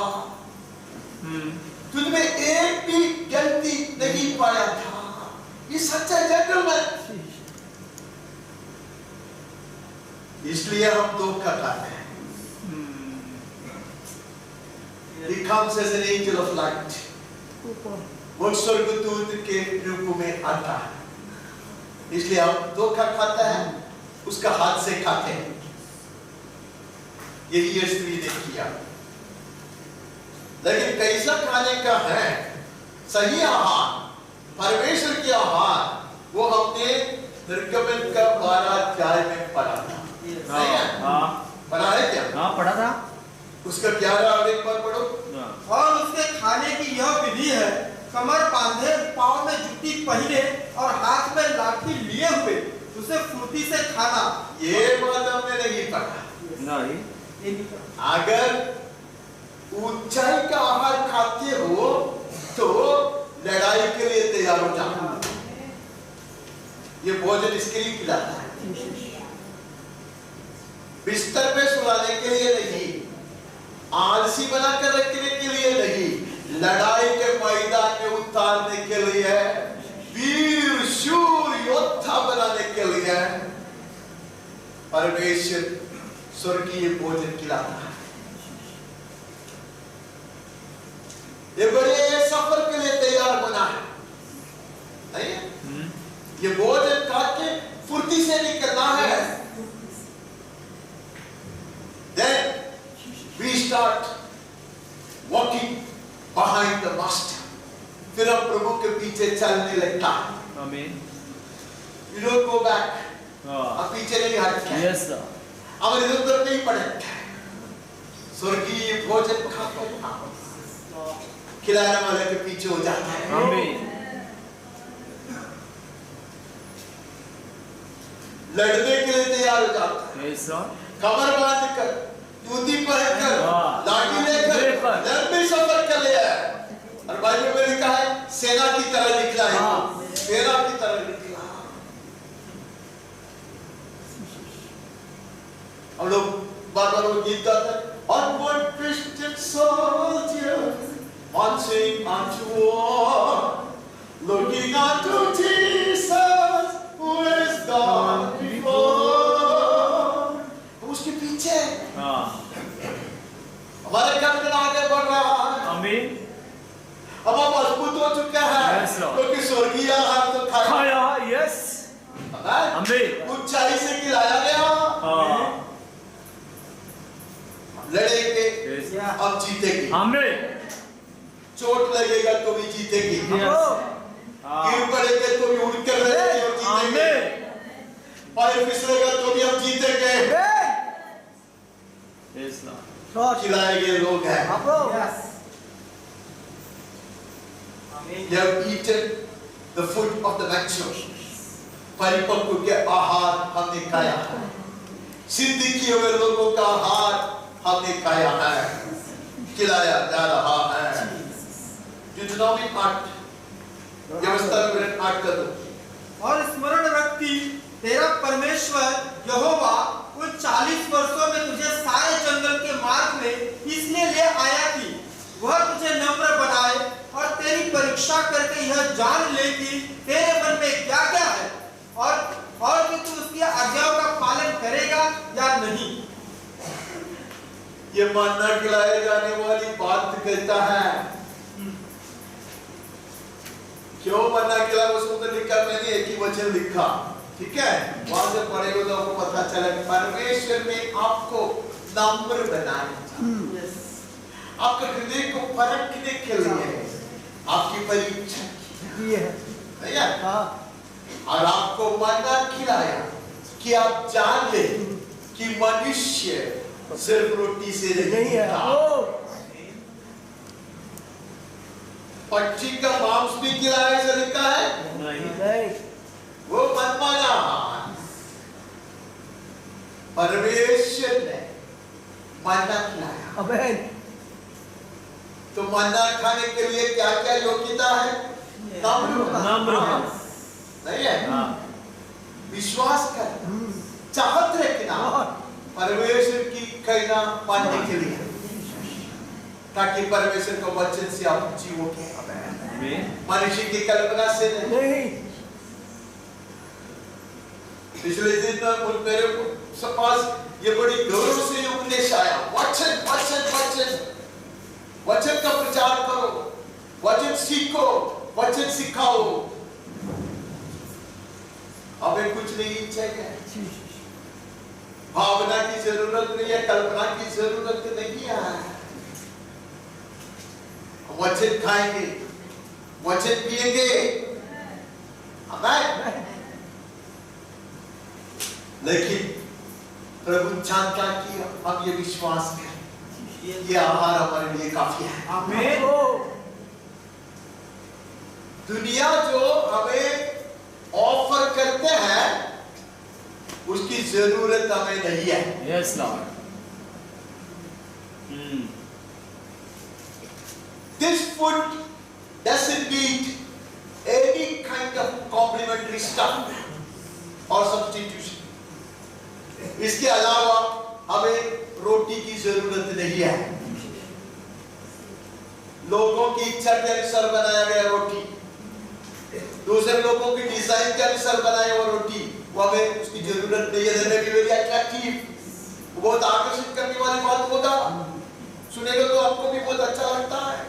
S2: तुझमें एक भी गलती नहीं पाया था। ये सच्चा जेंटलमैन, इसलिए हम धोखा खाते हैं। He comes as an angel of light, वो स्वर्गदूत के रूप में आता है, इसलिए हम धोखा खाता है, उसका हाथ से खाते हैं। यही ये स्त्री ने किया। लेकिन कैसा खाने का है सही आहार, परमेश्वर की आहार, वो हमने निर्गमन का 12 अध्याय में पढ़ा था। नहीं है? पढ़ा है क्या?
S3: हाँ पढ़ा था।
S2: उसका 11 और एक बार पढ़ो।
S6: और उसके खाने की यह विधि है, कमर बांधे, पांव में जुत्ती पहने और हाथ में लाठी लिए हुए उसे फुर्ती से खाना।
S2: ये बात हमने नहीं पढ़ा।
S3: नहीं।
S2: अगर ऊंचाई का आहार खाते हो तो लड़ाई के लिए तैयार हो जाओ। ये भोजन इसके लिए खिलाता है, बिस्तर पे सुलाने के लिए नहीं, आलसी बनाकर रखने के लिए नहीं, लड़ाई के मैदान में उतारने के लिए, वीर शूर योद्धा बनाने के लिए परमेश्वर स्वर्गीय भोजन खिलाता है। ये बड़े सफर के लिए तैयार बना है, नहीं है? ये भोजन खा के फुर्ती से निकलना है। Then we start walking behind the master. फिर हम प्रभु के पीछे चलने लगता है।
S3: आमीन।
S2: You don't go back. अब पीछे नहीं हटते।
S3: Yes sir.
S2: अब इधर उधर नहीं पड़ते। स्वर्गीय भोजन खाते खिलाने वाले के पीछे हो जाते हैं।
S3: आमीन।
S2: लड़ने के लिए तैयार हो जाता है।
S3: Yes sir.
S2: कमर बांधकर, जूती पहनकर, लाठी लेकर लंबी सफर कर लिया है। और बाइबल में लिखा है सेना की तरह निकला है, सेना की तरह निकला। हम लोग बार-बार वो गीत गाते हैं, onward Christian soldier marching unto war, looking unto Jesus who is gone before. उसके पीछे हमारे कैप्टन आगे बढ़ रहा है।
S3: आमीन।
S2: अब हम मजबूत हो चुके हैं क्योंकि स्वर्गीय आहार तो खाया।
S3: यस। आमीन।
S2: ऊंचाई से खिलाया गया। लड़ेंगे अब जीतेंगे।
S3: आमीन।
S2: चोट लगेगा तो भी जीतेंगे। गिर पड़ेंगे तो भी उड़ कर रहेंगे और जीतेंगे। पैर फिसलेगा तो भी हम जीतेंगे। खिलाए गए लोग हैं। You have eaten the food of the mature. परिपक्व के आहार हमने खाया है। सिद्ध किए हुए लोगों का आहार हमने खाया है, खिलाया जा रहा है। ड्यूटेरोनोमी 8 व्यवस्था विवरण 8 कर दो।
S6: और स्मरण रखती तेरा परमेश्वर यहोवा उन 40 वर्षों में तुझे सारे जंगल के मार्ग में इसलिए ले आया कि वह तुझे नम्र बनाए और तेरी परीक्षा करके यह जान ले कि तेरे मन में क्या क्या है और कि तू उसकी आज्ञाओं का पालन करेगा या नहीं।
S2: ये मन्ना खिलाए जाने वाली बात कहता है। क्यों मन्ना खिलाया? उसमें तो लिखा, मैंने एक ही वचन लिखा, ठीक है? वहां से पढ़ेगा तो आपको पता चला परमेश्वर ने आपको नम्र बनाया, आपके हृदय को परखने के लिए आपकी परीक्षा की है, और आपको मन्ना खिलाया कि आप जान ले कि मनुष्य सिर्फ रोटी से नहीं है, पक्षी का मांस भी खिलाया ऐसा लिखा है? नहीं। वो मनमाना परमेश्वर ने मन्ना खिलाया। तो मन्ना खाने के लिए क्या क्या योग्यता है? नम्र नहीं है? विश्वास कर, चाहत रखना, परमेश्वर की कहना मानने के लिए, ताकि परमेश्वर के वचन से आप जीवोगे, मनुष्य की कल्पना से नहीं। पिछले दिन मेरे पास ये बड़ी गौरव से उपदेश आया, वचन वचन वचन वचन का प्रचार करो, वचन सीखो, वचन सिखाओ। हमें कुछ नहीं चाहिए, भावना की जरूरत नहीं है, कल्पना की जरूरत नहीं है। वचन खाएंगे, वचन पिएंगे। आमीन। लेकिन प्रभु जानता कि हम ये विश्वास करें, ये आहार हमारे लिए काफी है।
S3: आमीन।
S2: दुनिया जो हमें ऑफर करते हैं उसकी जरूरत हमें नहीं है।
S3: Yes Lord.
S2: This food doesn't need any kind of complementary stuff or substitution. इसके अलावा हमें रोटी की जरूरत नहीं है। लोगों की इच्छा के अनुसार बनाया गया रोटी, दूसरे लोगों की डिजाइन के अनुसार बनाया हुआ रोटी, वो हमें उसकी जरूरत नहीं है। That may be very attractive, वो बहुत आकर्षित करने वाली बात होगा, सुनेगा तो आपको भी बहुत अच्छा लगता है।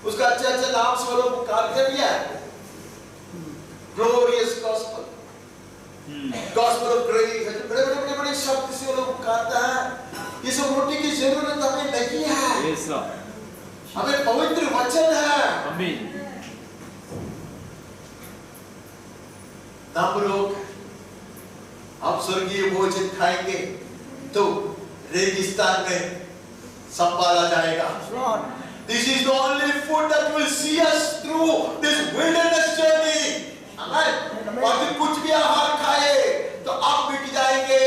S2: उसका अच्छे अच्छे नाम से वो लोग पुकारते भी हैं। Glorious gospel, gospel of grace, बड़े शब्द से वो लोग पुकारते हैं। ये सब रोटी की जरूरत हमें नहीं है।
S3: Yes Lord.
S2: हमें पवित्र वचन है।
S3: आमीन।
S2: हम लोग अब स्वर्गीय भोजन खाएंगे तो रेगिस्तान में संभाला जाएगा। This is the only food that will see us through this wilderness journey. Amen. और फिर कुछ भी आहार खाए तो आप मिट जाएंगे।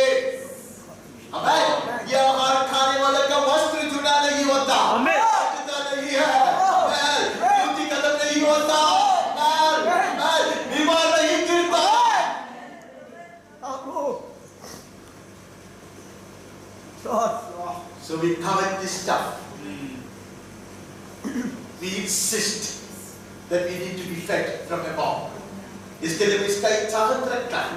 S2: Amen. ये आहार खाने वाले का वस्त्र जुड़ा नहीं होता।
S3: Amen.
S2: जुड़ा नहीं है। Amen. युक्ति कदम नहीं होता। Amen. Amen. बीमार नहीं गिरता। So we covet this stuff. We insist that we need to be fed from above. इसके लिए इसका एक चाहत रखता है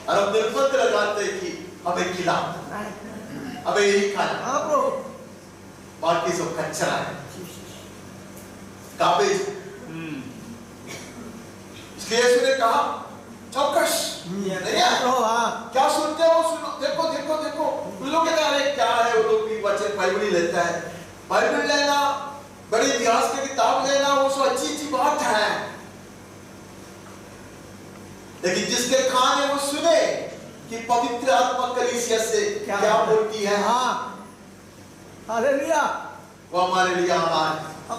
S2: और हम निर्बंध लगाते हैं कि हमें खिलाओ, हमें यही खाना, बाकी सब कचरा है, गार्बेज। इसलिए यीशु ने कहा चौकस नहीं है। क्या सुनते हो? सुनो, देखो देखो देखो। उन लोग कहते हैं क्या है, वो लोग भी वचन बाइबल ही लेता है। बाइबल लेना, बड़े इतिहास की किताब लेना, वो सब अच्छी बात है, लेकिन जिसके कान है वो सुने कि पवित्र आत्मा कलीसिया से क्या बोलती है।
S6: हालेलुया।
S2: वो हमारे लिए आहार है,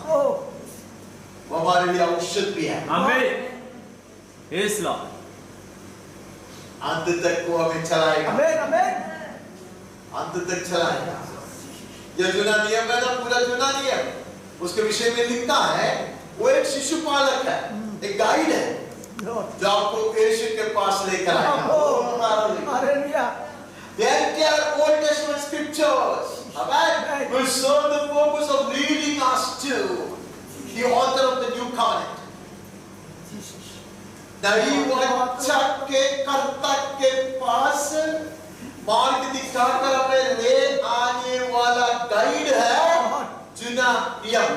S2: वो हमारे लिए औषध भी है।
S3: आमीन। Yes Lord.
S2: अंत तक वो हमें चलाएगा।
S6: आमीन आमीन।
S2: अंत तक चलाएगा। यह जुना नियम है ना, पूरा जुना नियम, उसके विषय में लिखता है वो एक शिशुपालक है, एक गाइड है जो आपको यीशु के पास लेकर आएगा।
S6: Hallelujah.
S2: The entire Old Testament scriptures, amen, will serve the purpose of leading us to the author of the new covenant. नई वाचा के कर्ता के पास मार्ग दिखाकर हमें ले आने वाला गाइड है जुना नियम।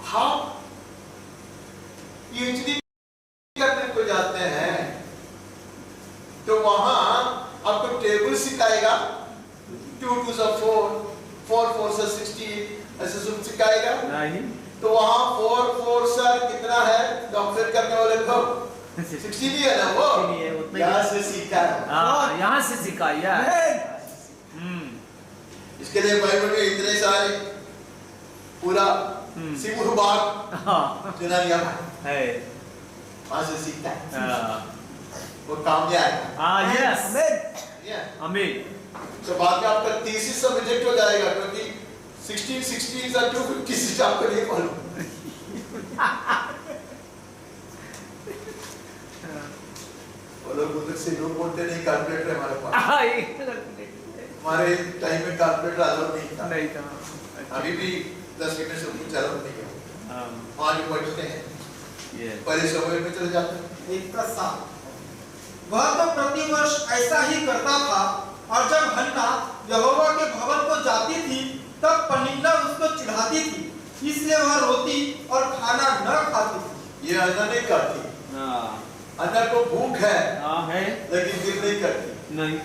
S2: हम पीएचडी करने को जाते हैं तो वहां आपको टेबल सिखाएगा, 2 2 4 4 4 16 ऐसे सब सिखाएगा
S3: नहीं,
S2: तो वहां 4 4 सर कितना है कंपेयर करने वाले को 16 ही है ना, वो यहाँ से सीखा है।
S3: यहाँ से सिखाया है।
S2: इसके लिए बाइबल में इतने सारे पूरा सिमुर बाग जुना नियम
S3: है,
S2: वहां से सीखता है, वो काम नहीं आएगा।
S3: यस आमीन।
S2: तो बाद में आपका थीसिस सब्जेक्ट हो जाएगा, क्योंकि 16 16 और 256 आपको नहीं मालूम। वो लोग उधर से लोग बोलते नहीं कैलकुलेटर हमारे पास, हमारे टाइम में कैलकुलेटर अलाउड नहीं था। अभी भी 10 मिनट से कुछ अलाउड नहीं है, आज पढ़ते हैं पहले समय में चले जाते हैं।
S6: एक प्रस्ताव, वह तो प्रतिवर्ष ऐसा ही करता था, और जब हन्ना यहोवा के भवन को जाती थी तब पनिन्ना उसको चिढ़ाती थी, इसलिए वह रोटी और खाना न खाती थी।
S2: ये अन्ना नहीं खाती, अन्ना को भूख है
S3: है
S2: लेकिन दिल नहीं करती।
S3: नहीं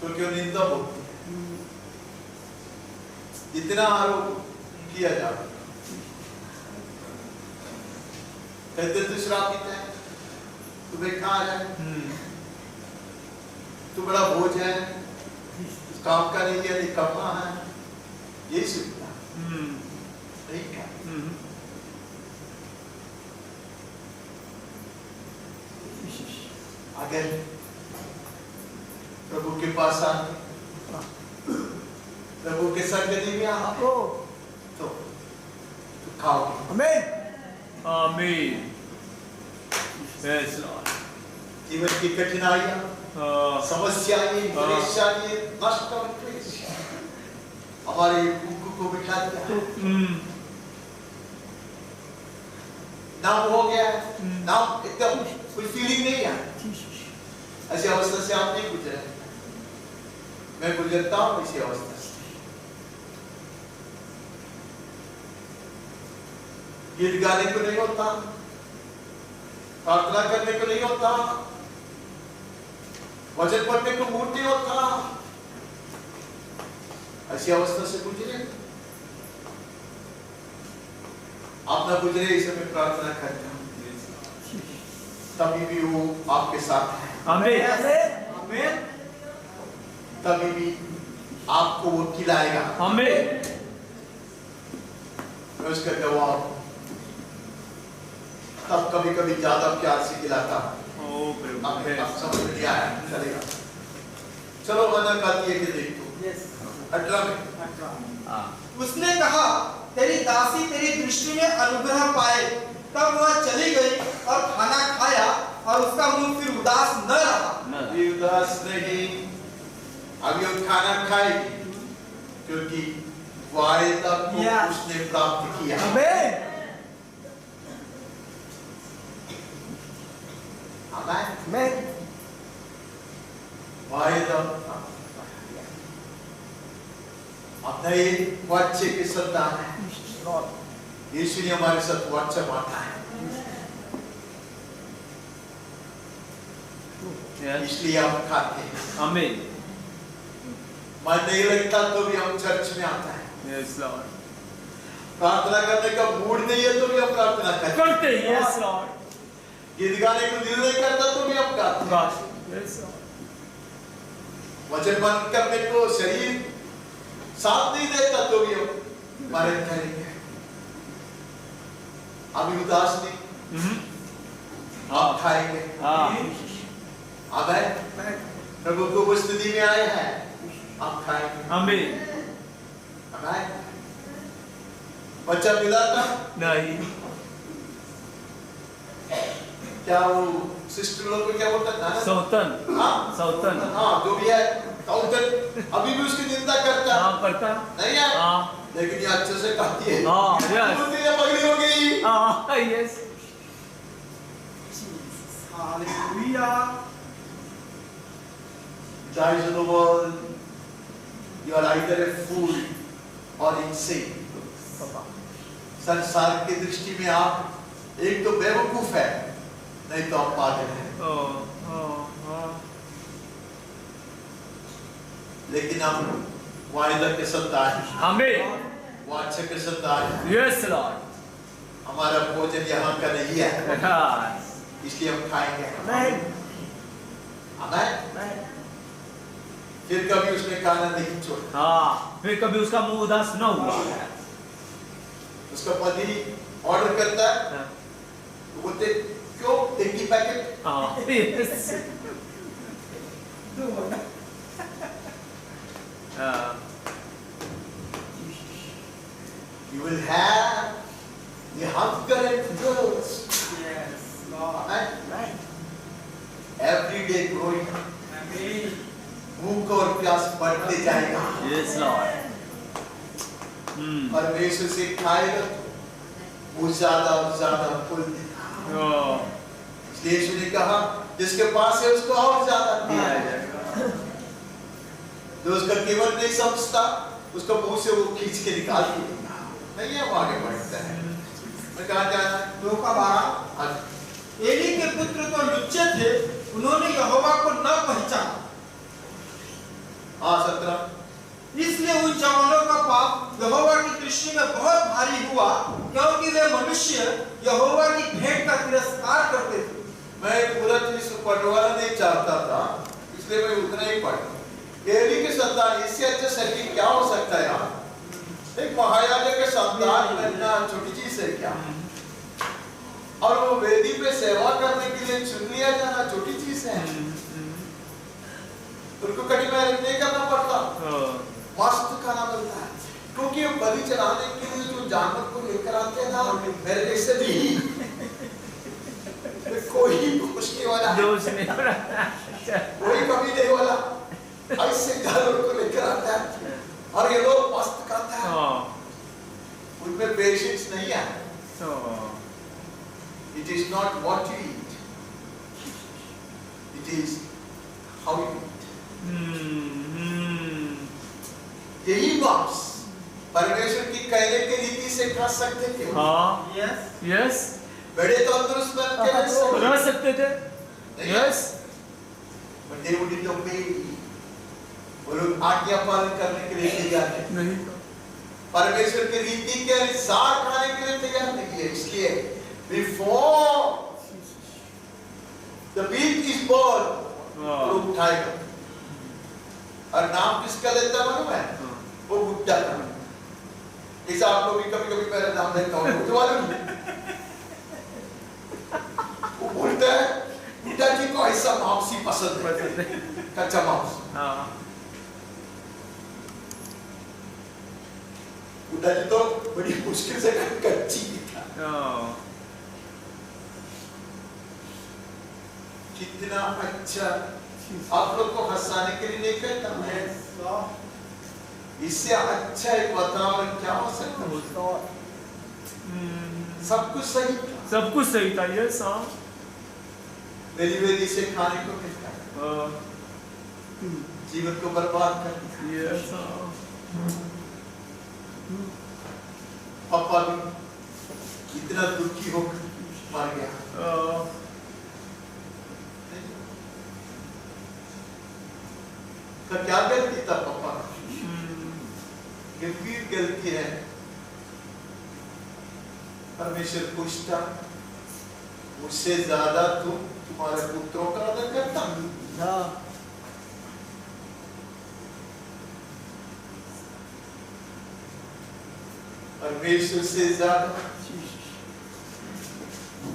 S2: क्योंकि वो निंदा होती है। इतना आरोप किया जाता है, कहते तू श्रापित है, तू बेकार है, तू बड़ा बोझ है, काम का नहीं है, निकम्मा है, यही सुनता नहीं क्या? अगर प्रभु के पास आए, प्रभु के संगति में आओ तो खाओगे।
S3: आमीन। आमीन। Yes Lord.
S2: जीवन की कठिनाइयां, समस्याएं, परेशानियां, नष्ट और क्लेश हमारे भूख को बिठा दिया। नाम हो गया, नाम एकदम कोई फीलिंग नहीं है। ऐसी अवस्था से आप नहीं गुजरे, मैं गुजरता हूं इसी अवस्था से। गीत गाने को नहीं होता, प्रार्थना करने को नहीं होता, वचन पढ़ने को मूड नहीं होता, ऐसी अवस्था से गुजरे। आप ना गुजरे इसे मैं प्रार्थना करता हूं, तभी भी वो आपके साथ है।
S3: आमीन।
S6: आमीन।
S2: तभी भी आपको वो खिलाएगा।
S3: आमीन।
S2: मैं उसका गवाह हूं। तब कभी कभी ज्यादा प्यार से खिलाता हूं। अब समझ में नहीं आया, चलेगा। चलो वचन बात ये कि देखो 18 में
S6: उसने कहा, तेरी दासी तेरी दृष्टि में अनुग्रह पाए। तब वह चली गई और खाना खाया और उसका मुंह फिर उदास न रहा।
S2: अभी उदास नहीं, अभी वो खाना खाएगी क्योंकि वायदा को उसने प्राप्त किया।
S6: आमीन।
S2: आमीन। वायदा अपना ये वाच्य के संतान है। यीशु ने हमारे साथ वाच्य बांटा है, इसलिए हम खाते हैं।
S3: आमीन।
S2: मन नहीं लगता तो भी हम चर्च में आता है।
S3: Yes Lord.
S2: प्रार्थना करने का मूड नहीं है तो भी हम प्रार्थना करते
S3: हैं। Yes Lord.
S2: गीत गाने को दिल नहीं करता तो भी हम गाते हैं।
S3: Yes Lord.
S2: वचन बंद करने को शरीर साथ नहीं देता तो भी हम मरण करेंगे। अभी उदास नहीं, आप खाएंगे। आमीन। प्रभु को उपस्थिति में आए हैं, आप खाएंगे।
S3: आमीन।
S2: आमीन। बच्चा मिला था
S3: नहीं,
S2: क्या वो सिस्टर लोग को क्या बोलता है?
S3: सौतन।
S2: हाँ
S3: सौतन।
S2: हाँ जो भी है सौतन, अभी भी उसकी निंदा करता है।
S3: हाँ करता
S2: नहीं है,
S3: हाँ
S2: लेकिन ये अच्छे से कहती है।
S3: हाँ यस
S2: ये पगड़ी हो गई।
S3: हाँ yes.
S6: Hallelujah.
S2: Guys of the world, you are either a fool or insane. संसार की दृष्टि में आप एक तो बेवकूफ है, नहीं तो आप पागल हैं। लेकिन हम वायदा के संतान हैं।
S3: आमीन।
S2: वाचा के संतान हैं।
S3: Yes Lord.
S2: हमारा भोजन यहाँ का नहीं है, इसलिए हम खाएंगे। आमीन। फिर कभी उसने खाना नहीं छोड़ा।
S3: हाँ, फिर कभी उसका मुंह उदास न हुआ।
S2: उसका पति ऑर्डर करता है तो बोलते क्यों एक ही पैकेट।
S3: हाँ yes.
S2: You will have the hunger and thirst.
S6: Yes, Lord.
S2: Amen. Every day growing.
S6: Amen.
S2: भूख और प्यास बढ़ते जाएगा।
S3: Yes Lord.
S2: परमेश्वर से खाएगा तो वो ज्यादा और ज्यादा फल देगा। इसलिए यीशु ने कहा जिसके पास है उसको और ज्यादा दिया जाएगा। जो उसका कीमत नहीं समझता उसका मुंह से वो खींच के निकाल देगा। नहीं है, वो आगे बढ़ता है। मैं कहा जाना
S6: लूका 12। एली के पुत्र तो लुच्चे थे, उन्होंने यहोवा को न पहचाना।
S2: हाँ 17।
S6: इसलिए उन जवानों का पाप यहोवा की दृष्टि में बहुत भारी हुआ, क्योंकि वे मनुष्य यहोवा की भेंट का तिरस्कार करते थे।
S2: मैं पूरा चीज पढ़वाना नहीं चाहता था, इसलिए मैं उतना ही पढ़ा। एली के संतान इससे अच्छा सेटिंग क्या हो सकता है यार? एक महायाजक के संतान बनना छोटी चीज है क्या? और वो वेदी पे सेवा करने के लिए चुन लिया जाना छोटी चीज है। उनको कड़ी मेहनत नहीं करना पड़ता, मस्त खाना मिलता है, क्योंकि बलि चढ़ाने के लिए जो जानवर को लेकर आते हैं ना, मेरे जैसे नहीं कोई खुशी वाला कोई कमी नहीं वाला, ऐसे जानवर को लेकर आता है और ये लोग मस्त खाते हैं। उनमें पेशेंस नहीं है। It is not what you eat, it is how you eat. यही बात परमेश्वर की कहने की रीति से खा सकते थे।
S3: हाँ, यस,
S2: बड़े तंदुरुस्त बन के
S3: रह सकते थे, yes,
S2: but they wouldn't obey। वो लोग आज्ञा पालन करने के लिए तैयार नहीं, परमेश्वर की रीति के अनुसार खाने के लिए तैयार नहीं है। इसलिए before the beast is born, लोग उठाएगा। और नाम किसका लेता मालूम है? वो बुड्ढा का। इसे आप लोग भी कभी-कभी मेरा नाम लेता हूँ, बुड्ढा मालूम? वो बोलता है बुड्ढा जी को ऐसा मांस ही पसंद है, कच्चा मांस। बुड्ढा जी तो बड़ी मुश्किल से कच्ची था। कितना अच्छा, आप लोग को हंसाने के लिए नहीं कहता मैं, इससे अच्छा एक वातावरण क्या हो सकता है? सब कुछ सही था,
S3: सब कुछ सही था, यस, हाँ,
S2: वेदी से खाने को मिलता है, जीवन को बर्बाद कर,
S3: यस,
S2: पापा भी इतना दुखी होकर मर गया। तो क्या गलती था पापा? गंभीर गलती है। परमेश्वर पूछता, मुझसे ज्यादा तुम तुम्हारे पुत्रों का आदर करता? परमेश्वर से ज्यादा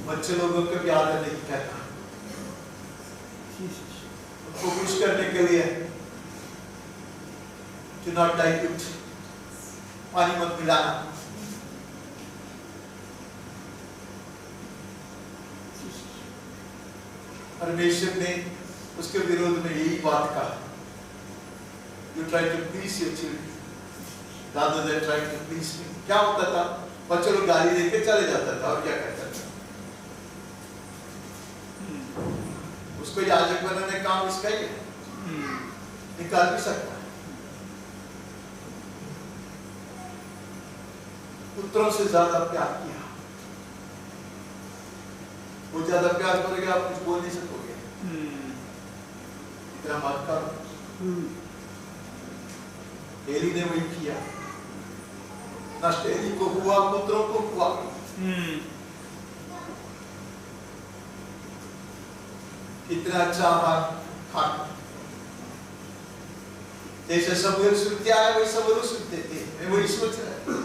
S2: बच्चे लोगों को भी आदर नहीं करता। उनको खुश करने के लिए do not dilute, पानी मत मिलाना। परमेश्वर ने उसके विरोध में यही बात कहा, you try to please your children rather than trying to please me। क्या होता था? बच्चे लोग गाली देके चले जाता था और क्या करता था? उसको याजक बनाने काम इसका ही है, निकाल भी सकता है। पुत्रों से ज्यादा प्यार किया, वो ज्यादा प्यार करोगे आप कुछ बोल नहीं सकोगे, इतना मत करो। एली ने वही किया, नष्ट एली को हुआ, पुत्रों को हुआ। कितना अच्छा आहार खाना, जैसे शमूएल सुनते आए वही सब लोग सुनते थे। मैं वही सोच रहा,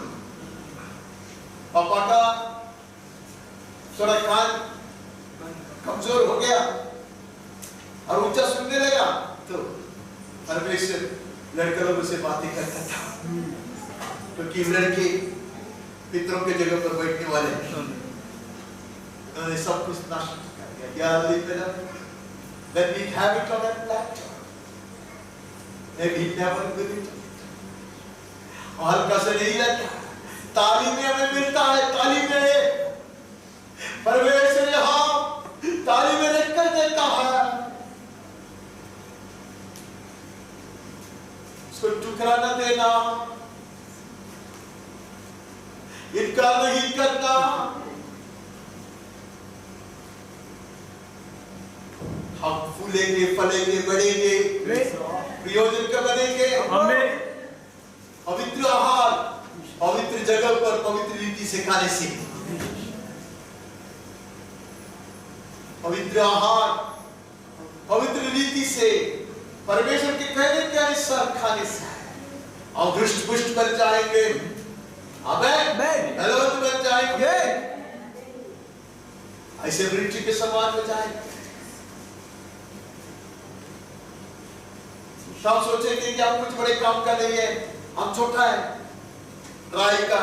S2: पापा का थोड़ा कान कमजोर हो गया और ऊंचा सुनने लगा, तो परमेश्वर लड़के लोगों से बातें करता था, क्योंकि लड़के पितरों के जगह पर बैठने वाले उन्होंने सब कुछ नष्ट कर दिया। When we have it on that platter, maybe never will it। हल्का से नहीं रहता, ताली में हमें मिलता है, ताली में परमेश्वर यहाँ ताली में रखकर देता है। उसको ठुकरा न देना, इनकार नहीं करना। हम फूलेंगे, फलेंगे, बढ़ेंगे, प्रयोजन का बनेंगे।
S3: हमें
S2: पवित्र आहार पवित्र जगह पर पवित्र रीति से खाने से, पवित्र आहार पवित्र रीति से परमेश्वर के कहने के अनुसार खाने से और हृष्ट पुष्ट बन जाएंगे, आमेन, बलवंत बन जाएंगे, ऐसे वृक्ष के समान हो जाएंगे। सब सोचेंगे कि हम कुछ बड़े काम का नहीं है, हम छोटा है, राई का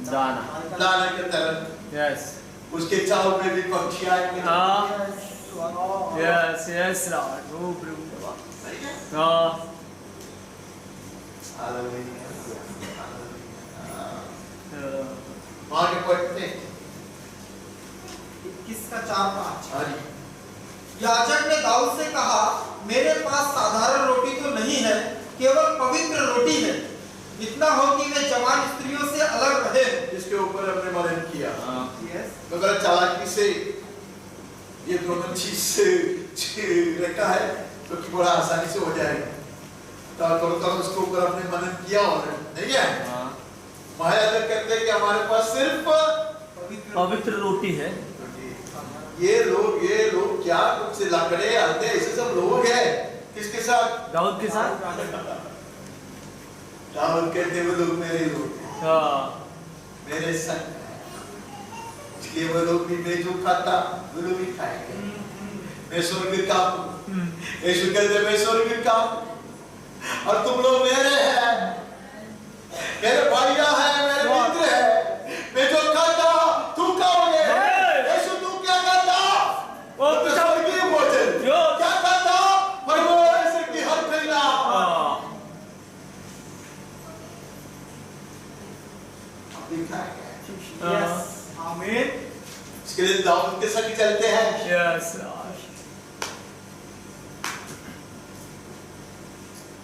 S2: दाना की तरह।
S3: यस
S2: उसके चाव में भी पक्षी आएंगे।
S3: यस यस लॉर्ड, ओ प्रभु। हाँ
S2: आगे पढ़ते हैं।
S6: 21:4-5। याजक ने दाऊद से कहा, मेरे पास साधारण रोटी तो नहीं है, केवल पवित्र रोटी है, इतना हो कि वे जवान स्त्रियों से अलग रहे।
S2: इसके ऊपर हमने मनन किया।
S6: यस।
S2: अगर चालाकी से ये दोनों चीज रखा है तो कि बड़ा आसानी से हो जाएगा। तो उसके ऊपर हमने मनन किया और नहीं है। महायाजक कहते हैं कि हमारे पास सिर्फ
S3: पवित्र रोटी है।
S2: ये लोग क्या कुछ लकड़े आते ऐसे सब लोग हैं। किसके साथ?
S3: दाऊद के साथ।
S2: दाऊद कहते वो लोग मेरे लोग हैं,
S3: हाँ
S2: मेरे संग, इसलिए वो लोग भी मैं जो खाता वो लोग भी खाएंगे। मैं स्वर्ग का हूँ, यीशु कहते मैं स्वर्ग का हूँ और तुम लोग मेरे हैं, मेरे भाइया है, मेरे मित्र है। मैं जो खाता तू खाओगे। यीशु तू क्या खाता?
S3: वो
S2: तो स्वर्गीय भोजन। क्या खाता? परमेश्वर की हर खैना।
S6: यस, आमीन।
S2: इसके लिए दाऊद के संग चलते हैं।
S3: यस।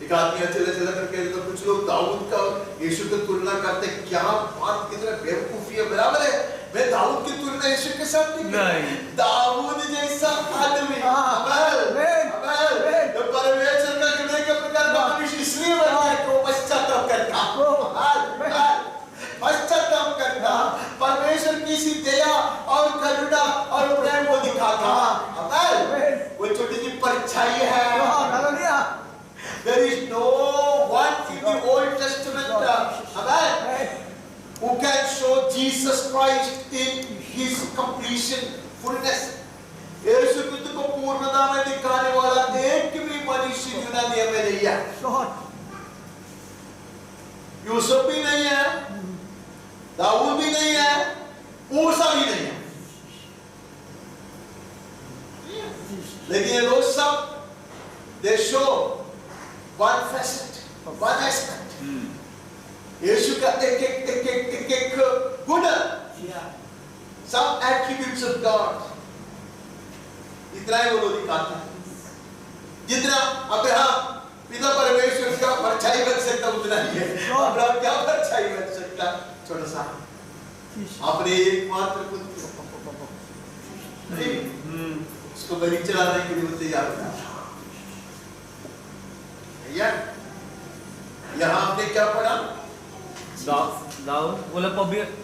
S2: एक आदमी चला करके तो कुछ लोग दाऊद का यीशु की तुलना करते, क्या बात कितना बेवकूफी है। बराबर है, मैं दाऊद की तुलना यीशु के साथ नहीं। दाऊद जैसा आदमी तो परमेश्वर का हृदय के प्रकार का मनुष्य इसलिए बनता है कि वो पश्चाताप करता, पश्चाताप करता, परमेश्वर की सी दया और करुणा और प्रेम को दिखाता। वो छोटी सी परछाई है। There is no one in the Old Testament who can show Jesus Christ in his completion, fullness. यीशु क्रिस्त को पूर्णता में दिखाने वाला एक भी मनुष्य यूनानिया में नहीं है। यूसुफ भी नहीं है, दाऊद भी नहीं है, मूसा भी नहीं है। लेकिन ये लोग सब they show one facet, one aspect. यीशु का एक गुण, some attributes of God. इतना ही वो लोग दिखाते हैं। जितना अब्राहम पिता परमेश्वर का परछाई बन सकता उतना ही है। अब्राहम क्या परछाई बन सकता? छोटा सा अपने एकमात्र पुत्र उसको बलि चढ़ाने के लिए तैयार था। यहाँ आपने क्या पढ़ा?
S3: दाऊद बोला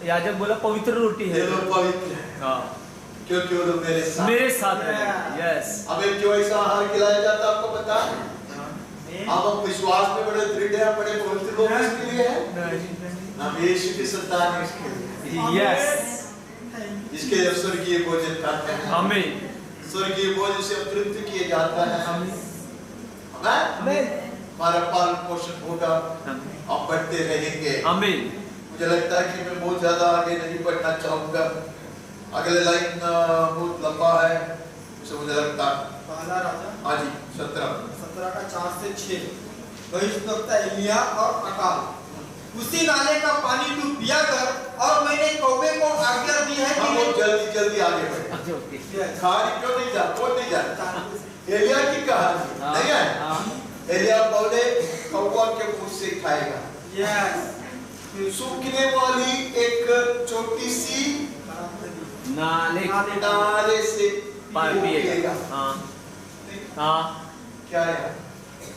S3: याजक बोला पवित्र रोटी है।
S2: ये लोग पवित्र हैं।
S3: हाँ,
S2: क्योंकि वो लोग मेरे साथ
S3: हैं। यस।
S2: हमें क्यों ऐसा आहार खिलाया जाता आपको पता है? हम विश्वास में बड़े दृढ़ हैं, बड़े पवित्र लोग इसके लिए हैं। हम यीशु के संतान इसके लिए।
S3: यस।
S2: इसके स्वर्गीय भोजन खाते हैं।
S3: आमीन।
S2: स्वर्गीय भोजन से तृप्त किए जाता है।
S3: आमीन।
S2: हमारा पालन पोषण होगा, आप बढ़ते रहेंगे।
S3: आमीन।
S2: मुझे लगता है कि मैं बहुत ज्यादा आगे नहीं बढ़ना चाहूंगा। अगले लाइन बहुत लंबा है, उसे मुझे लगता है
S6: पहला राजा
S2: हाँ जी 17
S6: का 4 से 6। भविष्यद्वक्ता एलिया और अकाल, उसी नाले का पानी तू पिया कर, और मैंने कौवे को आज्ञा दी है कि
S2: हम जल्दी आगे बढ़े। कहानी क्यों नहीं जाता? एलिया की कहानी नहीं है। एलिया बोले कौवा के मुंह से खाएगा।
S6: यस।
S2: सूखने वाली एक छोटी सी नाले से
S3: पानी पिएगा। हाँ। हाँ
S2: क्या है?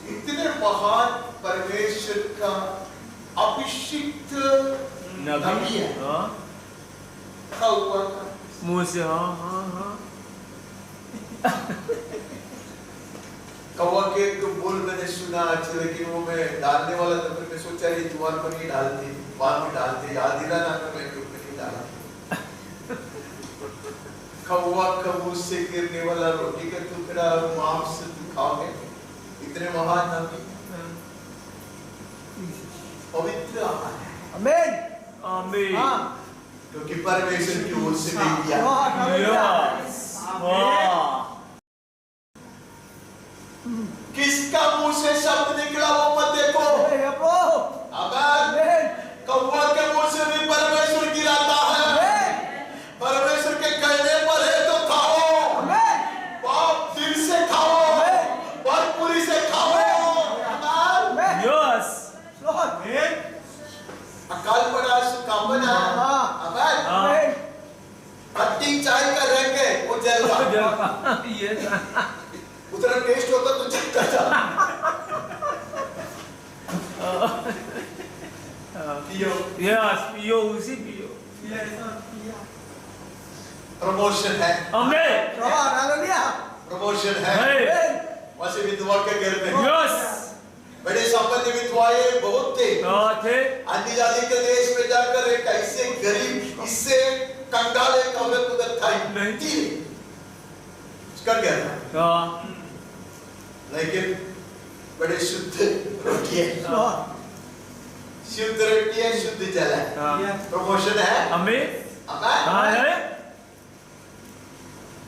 S2: इतने महान परमेश्वर का अभिषिक्त नबी है।
S3: हाँ
S2: क्या हुआ था?
S3: मुंह से हाँ हाँ हाँ
S2: कौवा के तो बोल मैंने सुना अच्छा, लेकिन वो मैं डालने वाला था, फिर मैं सोचा ये जुबान पर नहीं डालती, बाद में डालते, याद दिला ना, मैं ऊपर नहीं डाला। कौवा कबूतर से गिरने वाला रोटी का टुकड़ा और मांस से तू खाओगे, इतने महान नबी, पवित्र आत्मा है।
S6: आमीन
S3: आमीन
S6: हाँ
S2: क्योंकि परमेश्वर की ओर से नहीं दिया।
S3: यस वाह
S2: किसका मुंह से शब्द निकला वो मत देखो। अगर कौवा के मुंह से भी परमेश्वर गिराता है, परमेश्वर के कहने पर है तो खाओ, बहुत दिल से खाओ, बहुत पूरी से खाओ।
S3: यस
S2: अकाल पड़ा सुकाम बना। अगर कटिंग चाय का रंग है वो जलवा, उतना टेस्ट होता तो चलता था। पियो
S3: यस पियो उसी पियो
S2: प्रमोशन है।
S3: आमीन
S2: प्रमोशन है। वैसे विधवा के घर में
S3: यस
S2: बड़े संपन्न विधवाएं बहुत थे। अन्य जाति के देश में जाकर एक ऐसे गरीब इससे कंगाल एक औरत उधर थी, उसका क्या था? लेकिन बड़े शुद्ध रोटी है, शुद्ध रोटी है, शुद्ध जल है। प्रमोशन है।
S3: आमीन
S2: हाँ है।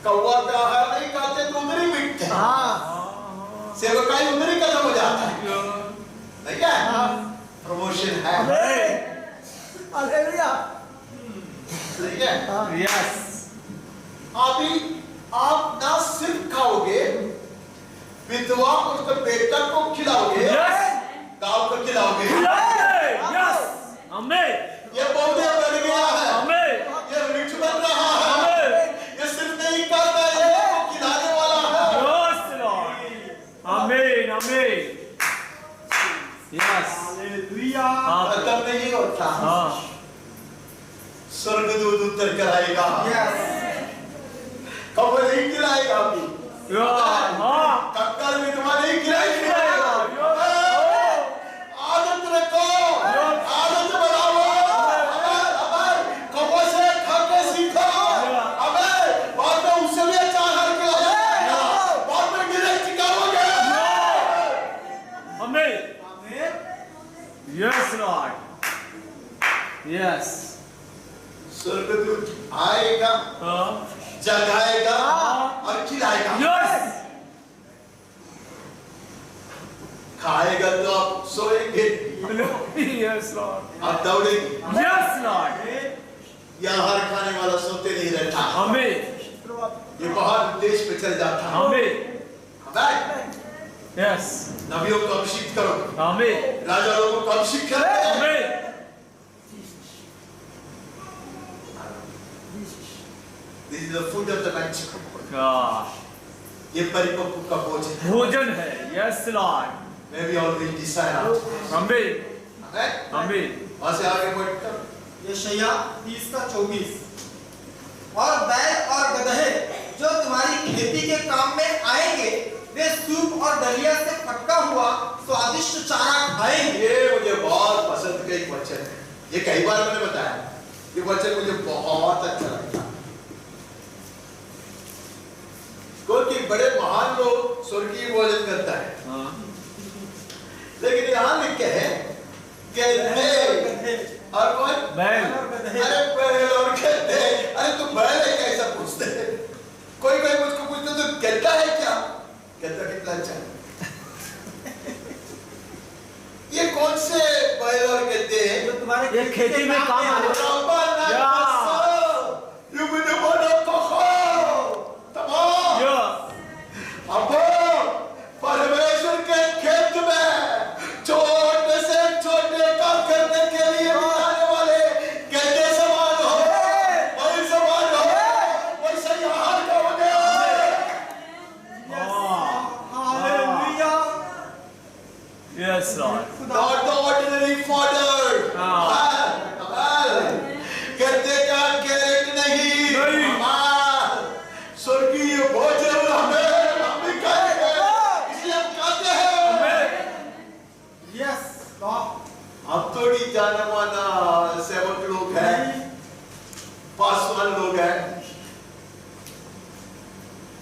S2: कौवा का आहार नहीं खाते तो उधर ही मिटते, सेवकाई उधर ही खत्म हो जाता है, नहीं क्या? प्रमोशन है। ठीक है।
S3: यस
S2: अभी आप ना सिर्फ खाओगे, विधवा उसके बेटा को खिलाओगे, गांव को खिलाओगे।
S3: यस आमीन
S2: ये पौधे बन गया है,
S3: आमीन
S2: ये वृक्ष बन रहा है, ये सिर्फ नहीं करता, ये खिलाने वाला है।
S3: यस लॉर्ड आमीन आमीन यस हालेलुया
S2: खत्म नहीं होता।
S3: हाँ
S2: स्वर्गदूत उतर कर आएगा। कब नहीं गिराएगा अभी, कंकर विधवा नहीं गिराएगी। आदत रखो, आदत बनाओ, कब से खा के सीखो, बाद में उससे भी अच्छा आहार खिलाया, बाद में गिरे टिकाओगे।
S3: आमीन यस लॉर्ड यस
S2: स्वर्गदूत आएगा, जगाएगा और खिलाएगा।
S3: यस
S2: खाएगा तो आप सोएंगे,
S3: यस लॉर्ड
S2: आप दौड़ेंगे।
S3: यस लॉर्ड
S2: यह आहार खाने वाला सोते नहीं रहता,
S3: आमीन
S2: ये बाहर देश में चल जाता है।
S3: आमीन यस
S2: नबियों को अभिषेक करो,
S3: आमीन
S2: राजा लोगों को अभिषेक करो।
S3: आमीन
S2: This is the food of the righteous. ये परिपक्व का भोजन है।
S3: भोजन है यस लॉर्ड
S2: मैं भी always desire आपको।
S3: आमीन आमीन
S2: वहाँ से आगे बढ़कर
S6: यशाया 30:24 और बैल और गदहे जो तुम्हारी खेती के काम में आएंगे वे सूप और दलिया से पटका हुआ स्वादिष्ट चारा खाएंगे।
S2: ये मुझे बहुत पसंद का एक वचन है, ये कई बार मैंने बताया, ये वचन मुझे बहुत अच्छा लगता है। क्योंकि बड़े महान लोग स्वर्गीय भोजन करता है, लेकिन यहाँ लिखे हैं गधे और कौन?
S3: बैल।
S2: अरे बैल और गधे, अरे तुम बैल है कैसा पूछते हैं? कोई कोई मुझको पूछते तो गधा है क्या? गधा कितना अच्छा है। ये कौन से बैल और गधे हैं?
S6: जो तुम्हारे
S3: ये खेती में काम आने
S2: अब परमेश्वर के खेत में छोटे से छोटे काम करने के लिए आने वाले गधे समान हो, बैल समान हो, वैसे ही आहार का हो गया। गद्दे का कैरेट नहीं,
S3: नहीं।
S2: स्वर्गीय भोजन हम भी खाएंगे, इसलिए हम खाते हैं।
S6: Yes Lord.
S2: हम थोड़ी जाना माना सेवक लोग हैं, पासवान लोग हैं,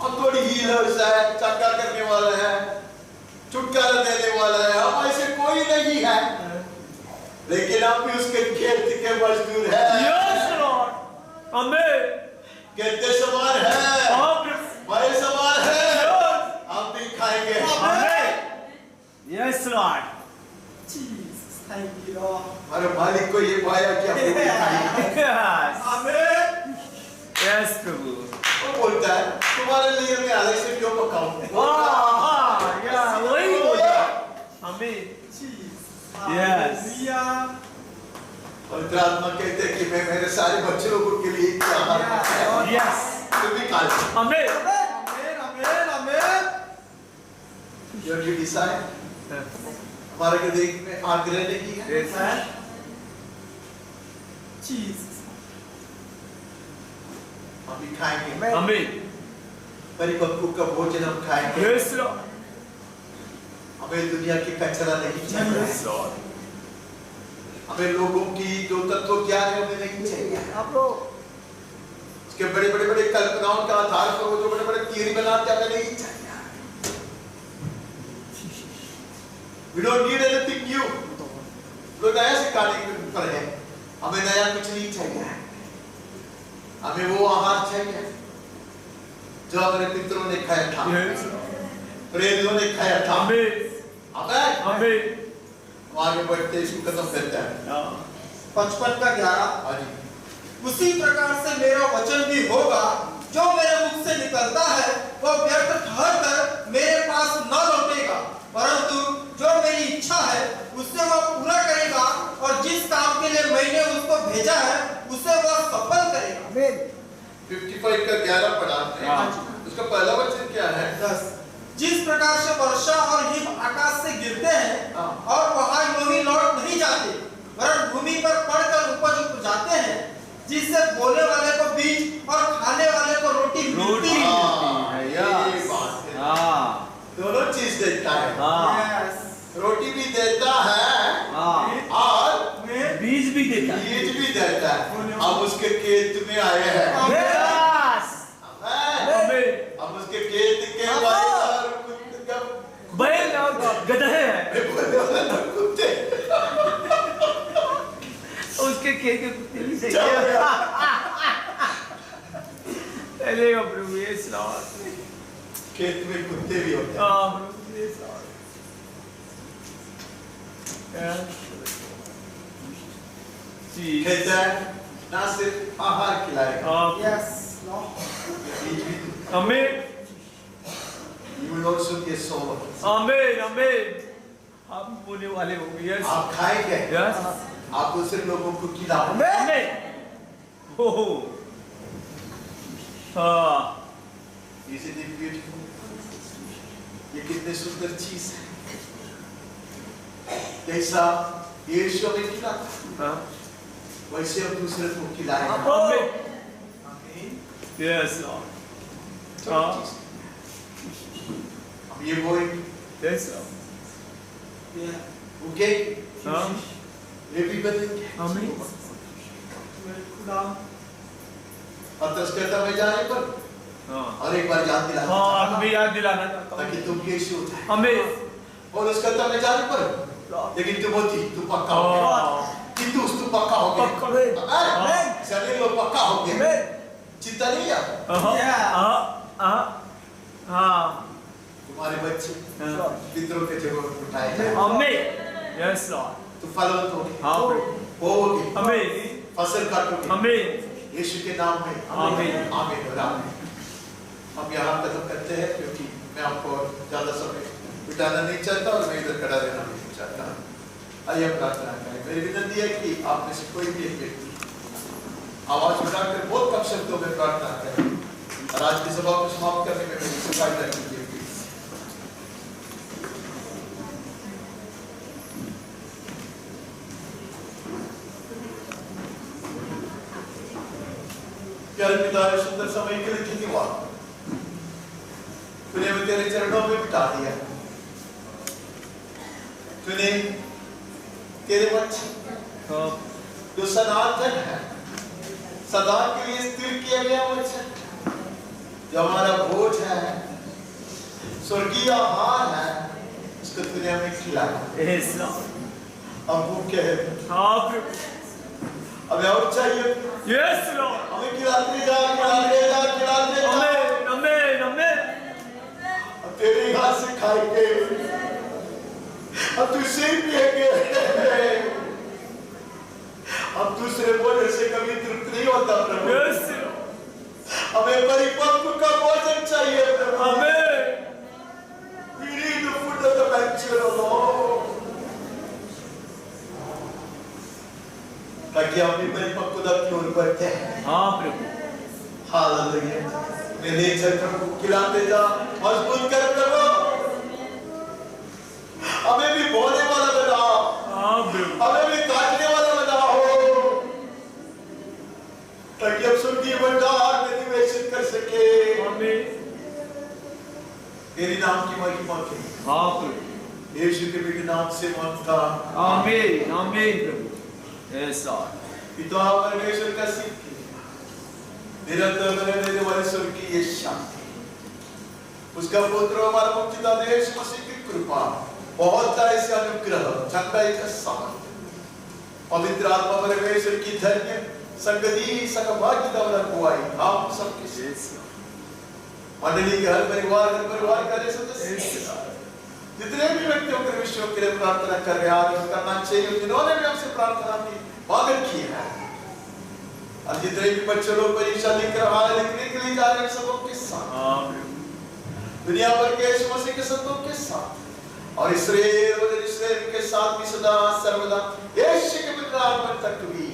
S2: हम थोड़ी हीलर्स है, चक्का करने वाले हैं, छुटकारा देने वाला है, हम ऐसे कोई नहीं है, लेकिन हम भी उसके खेत के मजदूर हैं।
S3: यस लॉर्ड, आमीन।
S2: कहते समान है, बड़े समान है, हम भी खाएंगे।
S3: आमीन। Yes Lord.
S6: Jesus thank you Lord.
S2: हमारे मालिक को ये पाया कि हम भी खाएंगे।
S3: यस।
S6: आमीन।
S3: यस प्रभु।
S2: वो बोलता है तुम्हारे लिए मैं अलग से क्यों पकाऊं?
S3: वही बोलता है। आमीन। Yes.
S2: पवित्र आत्मा कहते हैं कि मैं मेरे सारे बच्चे लोगों के लिए क्या
S3: Yes.
S2: तुम भी खा लो।
S3: आमीन।
S6: आमीन आमीन आमीन।
S2: Your duty side, हमारे हृदय में आग्रह नहीं है।
S6: जीसस।
S2: हम भी खाएंगे।
S3: आमीन।
S2: परिपक्व का भोजन हम खाएंगे।
S3: Yes Lord.
S2: हमें दुनिया की कचरा नहीं चाहिए।
S3: Yes Lord.
S2: हमें लोगों की जो तत्व ज्ञान है हमें नहीं चाहिए।
S6: आप लोग
S2: उसके बड़े बड़े बड़े कल्पनाओं का आधार पर वो जो बड़े बड़े थियरी बनाते हमें नहीं चाहिए। We don't need anything new. लोग नया सिखाने के ऊपर है, हमें नया कुछ नहीं चाहिए। हमें वो आहार चाहिए जो हमारे पितरों ने खाया था,
S3: Yes.
S2: प्रेरियों ने खाया था।
S3: आमीन।
S2: आमीन।
S3: आमीन।
S2: आगे बढ़ते इसको खत्म करते हैं।
S6: 55 का 11।
S2: हाँ जी।
S6: उसी प्रकार से मेरा वचन भी होगा जो मेरे मुख से निकलता है वह व्यर्थ ठहरकर मेरे पास न लौटेगा, परंतु जो मेरी इच्छा है उससे वह पूरा करेगा और जिस काम के लिए मैंने उसको भेजा है उसे वह सफल करेगा। आमीन।
S2: 55 का 11 पढ़ाते हैं। उसका पहला वचन क्या है?
S6: 10। जिस प्रकार से वर्षा और हिम आकाश से गिरते हैं और वहां यूं ही लौट नहीं जाते वरन भूमि पर पड़कर उपज उपजाते हैं, जिससे बोले वाले को बीज और खाने वाले को रोटी मिलती है।
S2: ये बात है।
S3: हाँ।
S2: दोनों चीज देता है।
S3: हाँ।
S6: Yes.
S2: रोटी भी देता है
S3: हाँ।
S2: और
S3: बीज भी देता है।
S2: बीज भी देता है। हम उसके खेत में आए हैं।
S3: Yes. आमीन।
S2: हम उसके खेत के बैल और
S3: बैल और गधे हैं।
S2: कुत्ते
S3: उसके खेत के कुत्ते भी सही है। चलेगा प्रभु। Yes Lord.
S2: खेत में कुत्ते भी होते हैं।
S3: हाँ प्रभु। Yes Lord. जी।
S2: कहता है ना सिर्फ आहार खिलाएगा,
S6: Yes.
S2: बीज भी दूंगा।
S3: आमीन।
S2: You will also be a sower.
S3: आमीन। आमीन। हम बोने वाले होंगे। यस।
S2: आप खाएंगे,
S3: यस।
S2: आप दूसरे लोगों को खिलाओगे।
S3: आमीन। हो। हाँ।
S2: Isn't it beautiful? ये कितने सुंदर चीज है। जैसा यीशु हमें खिलाता
S3: हाँ।
S2: वैसे हम दूसरे को खिलाएंगे।
S3: आमीन। Yes Lord. हाँ।
S2: हम ये बोएंगे,
S3: यस लॉर्ड।
S2: उगे,
S3: हाँ।
S2: ये भी बनेंगे।
S3: आमीन।
S2: पतरस कहता मैं जाने पर
S3: हाँ।
S2: और एक बार याद दिलाना
S3: हाँ।
S2: चाहता
S3: मैं याद दिलाना चाहता
S2: ताकि
S3: हूँ।
S2: तुम यीशु हो जाए।
S3: आमीन।
S2: और उसका कहता मैं जाने पर लेकिन तू पक्का हो गया। किंतु तू पक्का हो गया।
S3: पक्का है।
S2: आमीन। चलिए लोग पक्का हो गए। चिंता नहीं है। तुम्हारे बच्चे पितरों के जगह पर उठाए जाए।
S3: आमीन। Yes Lord.
S2: तू फलवंत होगे।
S3: हाँ।
S2: बोओगे।
S3: आमीन।
S2: फसल काटोगे।
S3: आमीन।
S2: यीशु के नाम में।
S3: आमीन।
S2: आमीन और आमीन। हम यहाँ खत्म करते हैं क्योंकि मैं आपको ज्यादा समय बिताना नहीं चाहता और मैं इधर खड़ा रहना नहीं चाहता। आइए हम प्रार्थना करें। मेरी विनती है कि आप में से कोई भी एक व्यक्ति आवाज उठाकर बहुत कम शब्दों में प्रार्थना करें और आज की सभा को समाप्त करने में मेरी सहायता कीजिए। कल पिता ने सुंदर समय के लिए धन्यवाद। तूने हमें तेरे चरणों में बिठा दिया। तूने तेरे वचन जो सनातन है, सदा के लिए स्थिर किया गया वचन, जो हमारा भोज है, स्वर्गीय आहार है, उसको तूने हमें खिलाया। हम भूखे हैं, हमें और चाहिए। हमें खिलाते जा, खिलाते जा, खिलाते जा। अब तेरे हाथ से खाएंगे, अब तुझसे ही पिएंगे। अब दूसरे भोजन से कभी तृप्त नहीं होता प्रभु। हमें परिपक्व का भोजन चाहिए प्रभु। We need the food of the mature, Lord. ताकि अपनी परिपक्वता की ओर बढ़ते हैं।
S3: हाँ प्रभु।
S2: हालेलुया। मेरे प्रभु खिलाते जा, मजबूत कर प्रभु। हमें भी बोने वाला बनाओ, हमें भी काटने वाला बनाओ, ताकि हम स्वर्गीय भंडार में निवेश कर सके। तेरे नाम की महिमा के लिए।
S3: हाँ प्रभु।
S2: यीशु के बेटे नाम से मांगता।
S3: आमीन, आमीन प्रभु। ऐसा
S2: पिता परमेश्वर का सिद्ध निरंतर बने रहने वाले स्वर्गीय शांति, उसका पुत्र हमारा मुक्तिदाता यीशु मसीह की कृपा, बहुत तरह से अनुग्रह, चंगाई का सामर्थ्य, पवित्र आत्मा परमेश्वर की धन्य संगति, सहभागिता और अगुवाई हम सबके साथ, मंडली के हर परिवार का सदस्य, जितने भी व्यक्तियों के विषयों के लिए प्रार्थना कर रहे हैं, करना चाहिए, जिन्होंने भी हमसे प्रार्थना की वादन की है, और जितने भी बच्चे लोग परीक्षा लिख रहा है, लिखने के लिए जा रहे हैं, सबों के साथ, दुनिया भर के यीशु मसीह के संतों के साथ, और इस्राएल के साथ भी सदा सर्वदा यीशु के बिना तक भी